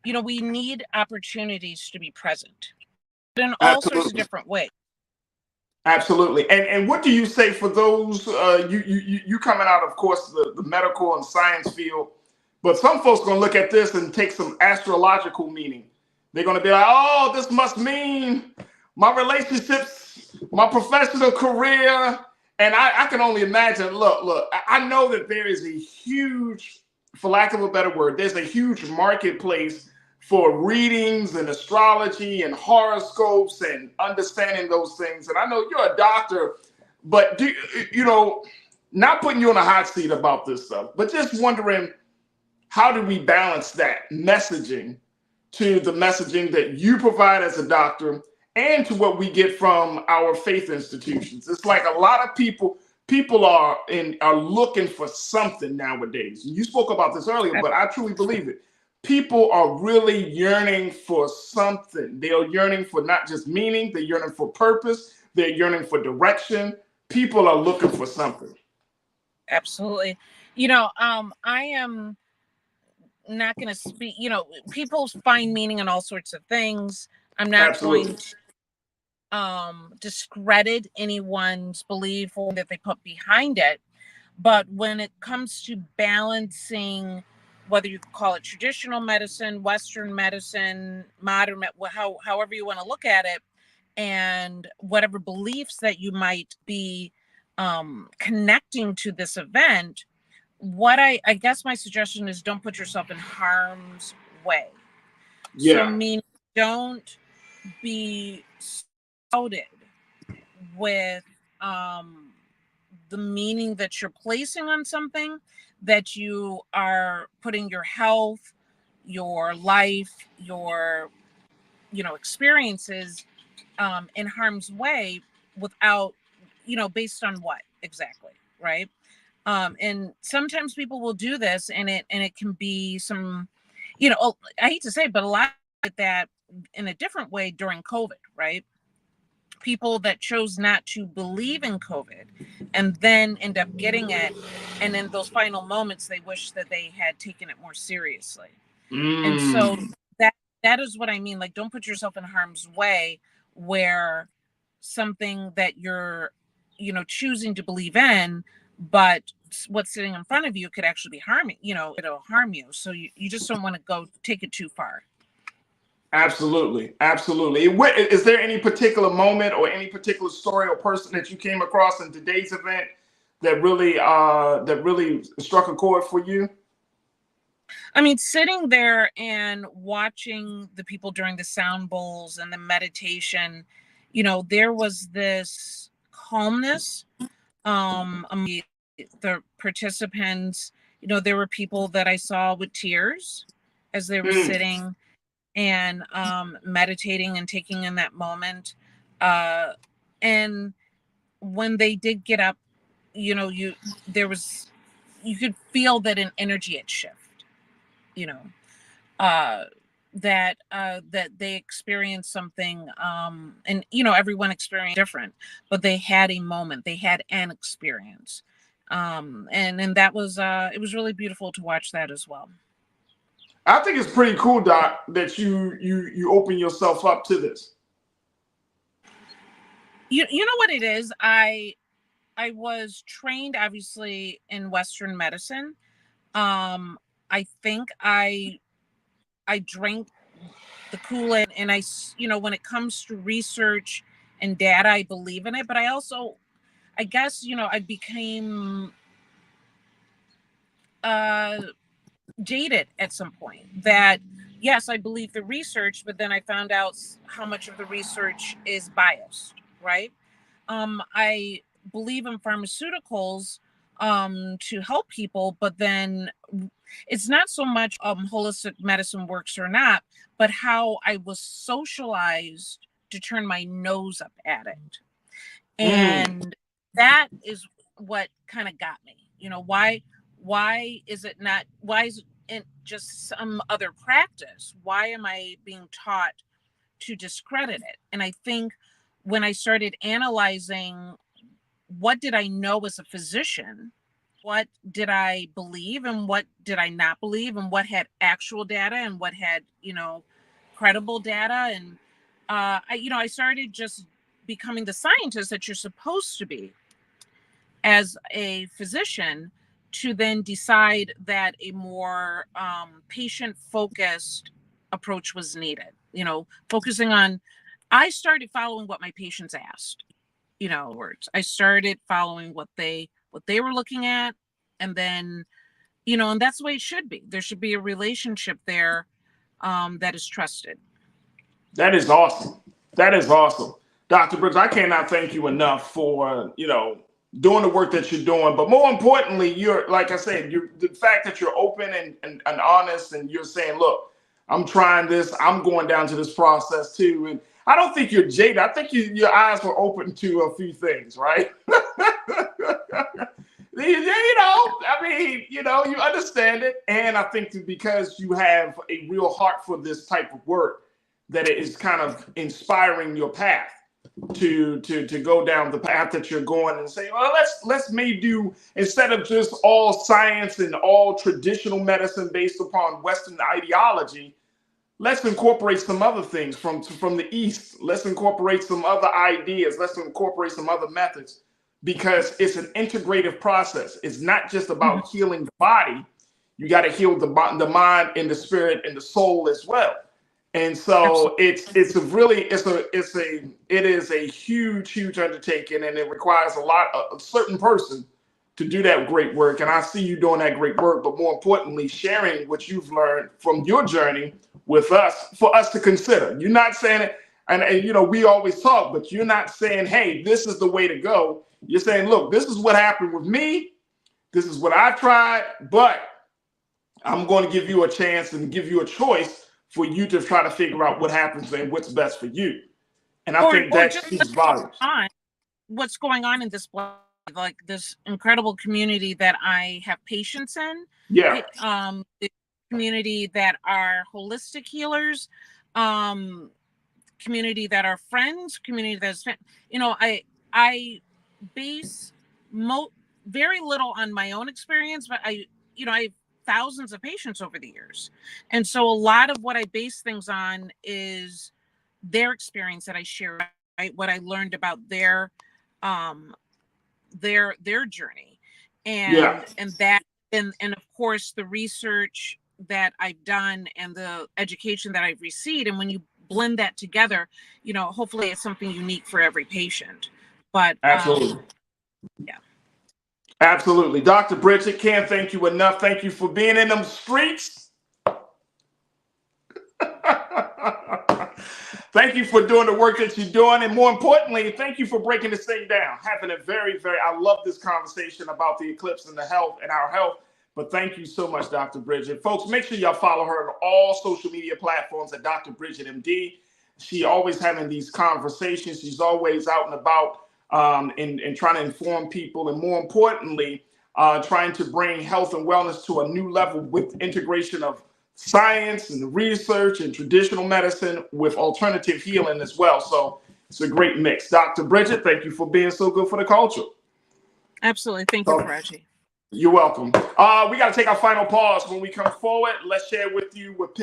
S12: you know, we need opportunities to be present in all sorts of different ways.
S1: Absolutely. And what do you say for those, you coming out, of course, the medical and science field, but some folks are going to look at this and take some astrological meaning. They're going to be like, oh, this must mean my relationships, my professional career, And I can only imagine, look, I know that there is a huge, for lack of a better word, there's a huge marketplace for readings and astrology and horoscopes and understanding those things. And I know you're a doctor, but not putting you on a hot seat about this stuff, but just wondering, how do we balance that messaging to the messaging that you provide as a doctor and to what we get from our faith institutions? It's like a lot of people are looking for something nowadays. You spoke about this earlier, but I truly believe it. People are really yearning for something. They're yearning for not just meaning, they're yearning for purpose, they're yearning for direction. People are looking for something.
S12: Absolutely. I am not going to speak, people find meaning in all sorts of things. I'm not going to discredit anyone's belief or that they put behind it. But when it comes to balancing, whether you call it traditional medicine, Western medicine, modern, however you want to look at it, and whatever beliefs that you might be connecting to this event, what I guess my suggestion is, don't put yourself in harm's way.
S1: Yeah.
S12: So don't be clouded with the meaning that you're placing on something, that you are putting your health, your life, your experiences in harm's way without, based on what exactly, right? And sometimes people will do this, and it can be some, I hate to say it, but a lot of that in a different way during COVID, right? People that chose not to believe in COVID and then end up getting it, and in those final moments they wish that they had taken it more seriously. And so that is what I mean. Like, don't put yourself in harm's way where something that you're choosing to believe in, but what's sitting in front of you could actually be harming, it'll harm you. So you just don't want to go take it too far.
S1: Absolutely. Is there any particular moment or any particular story or person that you came across in today's event that really struck a chord for you?
S12: I mean, sitting there and watching the people during the sound bowls and the meditation, there was this calmness among the participants. There were people that I saw with tears as they were sitting and meditating and taking in that moment. And when they did get up, you could feel that an energy had shifted, that they experienced something, and everyone experienced different, but they had a moment, they had an experience, and that was it was really beautiful to watch that as well.
S1: I think it's pretty cool, Doc, that you open yourself up to this.
S12: You know what it is? I was trained obviously in Western medicine. I think I drank the Kool-Aid, and when it comes to research and data, I believe in it, but I also, I guess, I became jaded at some point, that yes, I believe the research, but then I found out how much of the research is biased, right? I believe in pharmaceuticals to help people, but then it's not so much holistic medicine works or not, but how I was socialized to turn my nose up at it. And that is what kind of got me. Why is it just some other practice? Why am I being taught to discredit it? And I think when I started analyzing, what did I know as a physician? What did I believe and what did I not believe, and what had actual data and what had, credible data? And I started just becoming the scientist that you're supposed to be as a physician, to then decide that a more patient-focused approach was needed. Focusing on, I started following what my patients asked. words. I started following what they were looking at, and then, and that's the way it should be. There should be a relationship there that is trusted.
S1: That is awesome. That is awesome. Dr. Brooks, I cannot thank you enough for, doing the work that you're doing. But more importantly, you're, like I said, the fact that you're open and honest, and you're saying, look, I'm trying this, I'm going down to this process too. And I don't think you're jaded. I think your eyes were open to a few things, right? You understand it. And I think because you have a real heart for this type of work, that it is kind of inspiring your path to go down the path that you're going, and say, well, let's maybe do, instead of just all science and all traditional medicine based upon Western ideology, let's incorporate some other things from the East. Let's incorporate some other ideas. Let's incorporate some other methods, because it's an integrative process. It's not just about healing the body. You got to heal the mind and the spirit and the soul as well. And so it is a huge undertaking, and it requires a certain person to do that great work. And I see you doing that great work, but more importantly, sharing what you've learned from your journey with us, for us to consider. You're not saying it, and we always talk, but you're not saying, hey, this is the way to go. You're saying, look, this is what happened with me. This is what I've tried, but I'm going to give you a chance and give you a choice for you to try to figure out what happens and what's best for you. And I think that speaks volumes.
S12: What's going on in this, like this incredible community that I have patients in.
S1: Yeah.
S12: The community that are holistic healers, community that are friends, community that's, I base very little on my own experience, but I have thousands of patients over the years. And so a lot of what I base things on is their experience that I share, right? What I learned about their journey. And of course the research that I've done and the education that I've received. And when you blend that together, hopefully it's something unique for every patient. But
S1: absolutely.
S12: Yeah.
S1: Absolutely. Dr. Bridget, can't thank you enough. Thank you for being in them streets. Thank you for doing the work that you're doing. And more importantly, thank you for breaking this thing down. Having a I love this conversation about the eclipse and the health and our health. But thank you so much, Dr. Bridget. Folks, make sure y'all follow her on all social media platforms at Dr. Bridget MD. She always having these conversations. She's always out and about. And trying to inform people, and more importantly, trying to bring health and wellness to a new level with integration of science and research and traditional medicine with alternative healing as well. So it's a great mix. Dr. Bridget, thank you for being so good for the culture.
S12: Absolutely. Thank you, Farajii.
S1: You're welcome. We got to take our final pause. When we come forward, let's share with you what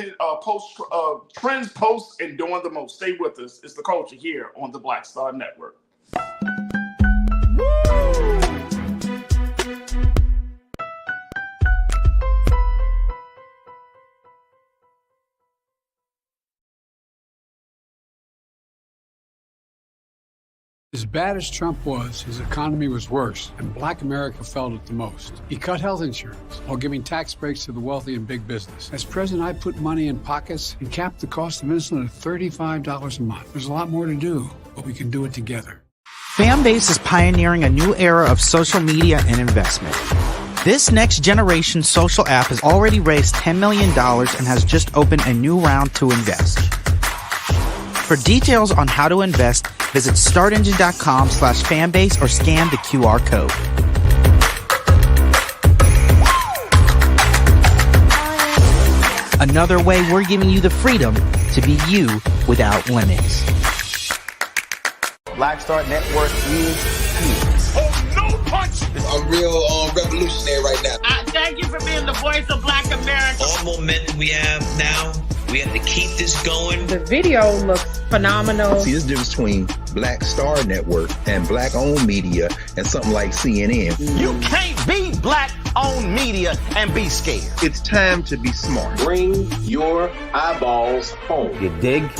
S1: trends, posts, and doing the most. Stay with us. It's the culture here on the Black Star Network.
S3: As bad as Trump was, his economy was worse, and Black America felt it the most. He cut health insurance while giving tax breaks to the wealthy and big business. As president, I put money in pockets and capped the cost of insulin at $35 a month. There's a lot more to do, but we can do it together.
S2: Fanbase is pioneering a new era of social media and investment. This next generation social app has already raised $10 million and has just opened a new round to invest. For details on how to invest, visit startengine.com/fanbase or scan the QR code. Another way we're giving you the freedom to be you without limits.
S4: Black Star Network is here.
S23: Oh, no punch! I'm real revolutionary right now.
S24: Thank you for being the voice of Black America.
S25: All momentum we have now, we have to keep this going.
S26: The video looks phenomenal.
S6: See, there's a difference between Black Star Network and Black-owned media and something like CNN.
S4: You can't be Black-owned media and be scared.
S6: It's time to be smart.
S9: Bring your eyeballs home.
S4: You dig?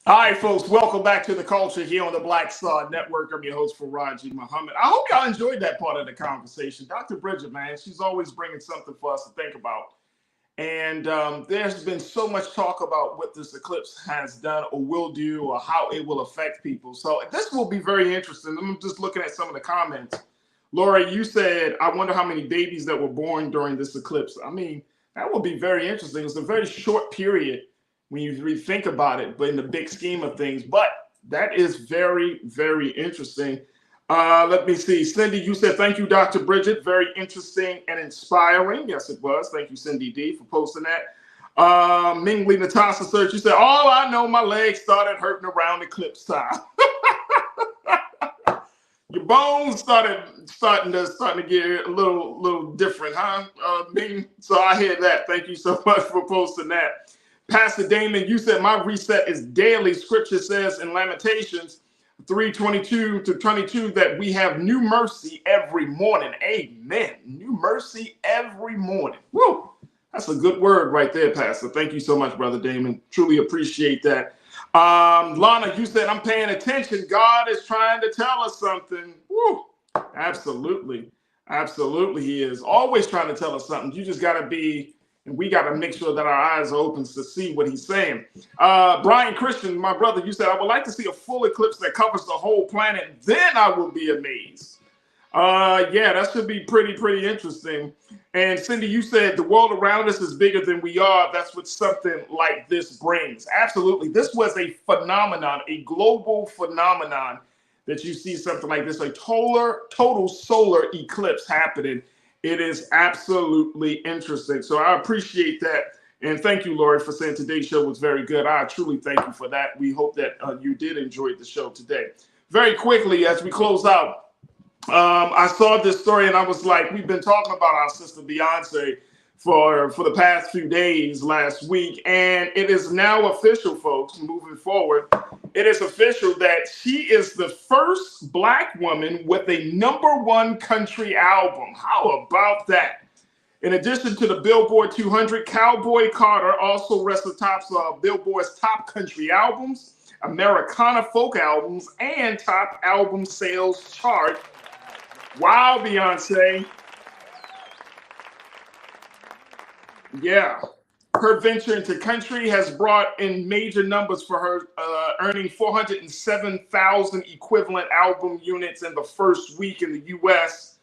S1: All right, folks, welcome back to The Culture here on the Black Star Network. I'm your host, Farajii Muhammad. I hope y'all enjoyed that part of the conversation. Dr. Bridget, man, she's always bringing something for us to think about. And there's been so much talk about what this eclipse has done or will do or how it will affect people. So this will be very interesting. I'm just looking at some of the comments. Laura, you said, I wonder how many babies that were born during this eclipse. I mean, that will be very interesting. It's a very short period when you really think about it, but in the big scheme of things. But that is very, very interesting. Let me see. Cindy, you said, thank you, Dr. Bridget. Very interesting and inspiring. Yes, it was. Thank you, Cindy D, for posting that. Mingly Natasha Search, you said, all I know, my legs started hurting around eclipse time. Your bones starting to get a little different, huh? Ming? So I hear that. Thank you so much for posting that. Pastor Damon, you said my reset is daily. Scripture says in Lamentations 3:22-22 that we have new mercy every morning. Amen. New mercy every morning. Woo! That's a good word right there, Pastor. Thank you so much, Brother Damon. Truly appreciate that. Lana, you said I'm paying attention. God is trying to tell us something. Woo! Absolutely. Absolutely, he is. Always trying to tell us something. You just got to be... And we got to make sure that our eyes are open to see what he's saying. Brian Christian, my brother, you said, I would like to see a full eclipse that covers the whole planet. Then I will be amazed. Yeah, that should be pretty interesting. And Cindy, you said the world around us is bigger than we are. That's what something like this brings. Absolutely. This was a phenomenon, a global phenomenon that you see something like this, a total solar eclipse happening. It is absolutely interesting. So I appreciate that. And thank you, Lori, for saying today's show was very good. I truly thank you for that. We hope that you did enjoy the show today. Very quickly, as we close out, I saw this story and I was like, we've been talking about our sister Beyonce for the past few days last week. And it is now official, folks, moving forward. It is official that she is the first Black woman with a #1 country album. How about that? In addition to the Billboard 200, Cowboy Carter also rests atop Billboard's top country albums, Americana folk albums, and top album sales chart. Wow, Beyonce. Yeah. Her venture into country has brought in major numbers for her, earning 407,000 equivalent album units in the first week in the U.S.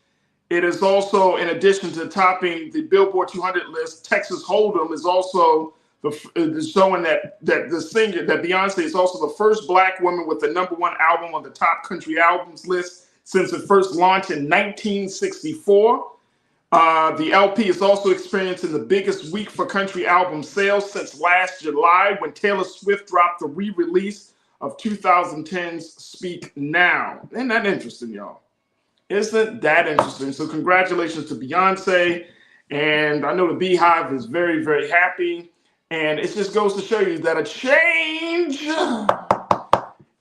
S1: It is also, in addition to topping the Billboard 200 list, Texas Hold'em is also showing that the singer, that Beyonce is also the first Black woman with the #1 album on the top country albums list since it first launched in 1964. The LP is also experiencing the biggest week for country album sales since last July when Taylor Swift dropped the re-release of 2010's Speak Now. Isn't that interesting, y'all? Isn't that interesting? So congratulations to Beyonce. And I know the Beehive is very, very happy. And it just goes to show you that a change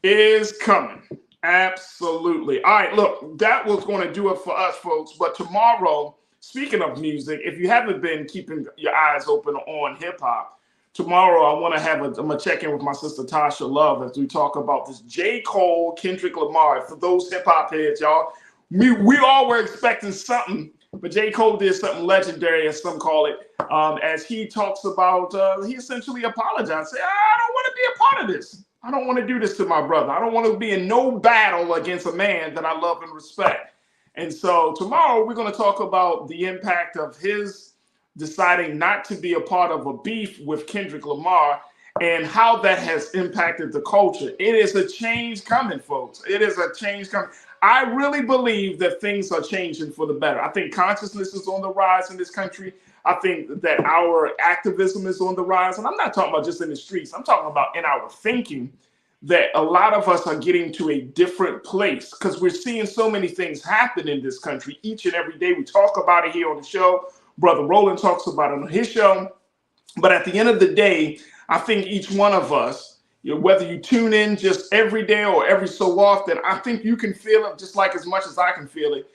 S1: is coming. Absolutely. All right, look, that was going to do it for us, folks. But tomorrow, speaking of music, if you haven't been keeping your eyes open on hip hop, tomorrow I'm gonna check in with my sister Tasha Love as we talk about this J. Cole, Kendrick Lamar. For those hip hop heads, y'all, we all were expecting something, but J. Cole did something legendary, as some call it, as he talks about, he essentially apologized, said, I don't want to be a part of this. I don't want to do this to my brother. I don't want to be in no battle against a man that I love and respect. And so tomorrow we're going to talk about the impact of his deciding not to be a part of a beef with Kendrick Lamar and how that has impacted the culture. It is a change coming, folks. It is a change coming. I really believe that things are changing for the better. I think consciousness is on the rise in this country. I think that our activism is on the rise. And I'm not talking about just in the streets. I'm talking about in our thinking, that a lot of us are getting to a different place because we're seeing so many things happen in this country each and every day. We talk about it here on the show. Brother Roland talks about it on his show. But at the end of the day, I think each one of us, whether you tune in just every day or every so often, I think you can feel it just like as much as I can feel it.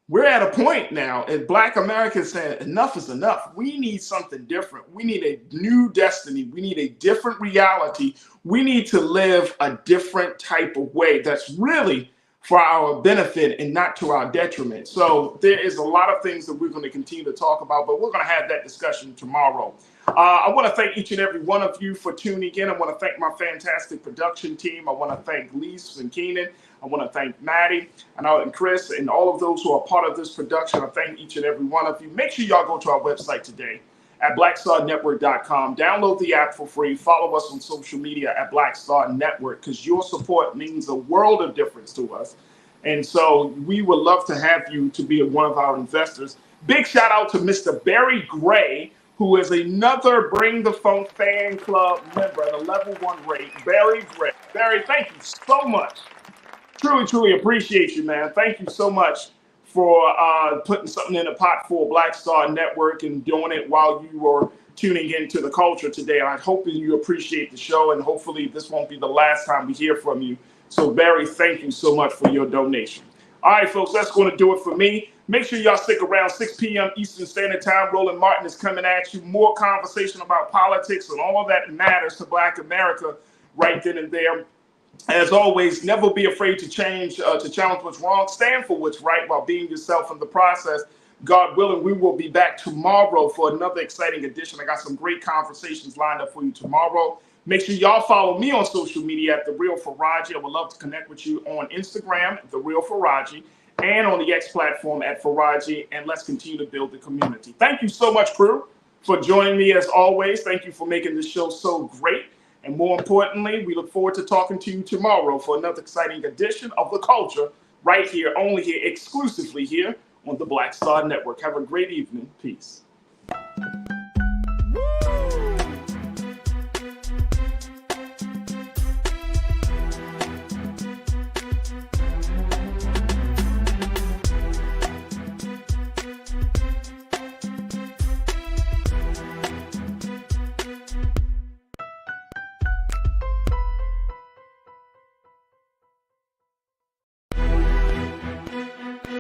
S1: we're at a point now, and Black America is saying enough is enough. We need something different. We need a new destiny. We need a different reality. We need to live a different type of way that's really for our benefit and not to our detriment. So there is a lot of things that we're going to continue to talk about, but we're going to have that discussion tomorrow. I want to thank each and every one of you for tuning in. I want to thank my fantastic production team. I want to thank Lise and Keenan. I want to thank Maddie and Chris and all of those who are part of this production. I thank each and every one of you. Make sure y'all go to our website today at blackstarnetwork.com. Download the app for free. Follow us on social media at Black Star Network, because your support means a world of difference to us. And so we would love to have you to be one of our investors. Big shout out to Mr. Barry Gray, who is another Bring the Funk fan club member at a level 1 rate. Barry Gray. Barry, thank you so much. Truly appreciate you, man. Thank you so much for putting something in the pot for Black Star Network and doing it while you were tuning into the culture today. I hope you appreciate the show, and hopefully this won't be the last time we hear from you. So, Barry, thank you so much for your donation. All right, folks, that's going to do it for me. Make sure y'all stick around 6 p.m. Eastern Standard Time. Roland Martin is coming at you. More conversation about politics and all of that matters to Black America right then and there. As always, never be afraid to challenge what's wrong. Stand for what's right while being yourself in the process. God willing, we will be back tomorrow for another exciting edition. I got some great conversations lined up for you tomorrow. Make sure y'all follow me on social media at The Real Farajii. I would love to connect with you on Instagram, The Real Farajii, and on the X platform at Farajii. And let's continue to build the community. Thank you so much, crew, for joining me as always. Thank you for making this show so great. And more importantly, we look forward to talking to you tomorrow for another exciting edition of The Culture right here, only here, exclusively here on the Black Star Network. Have a great evening. Peace.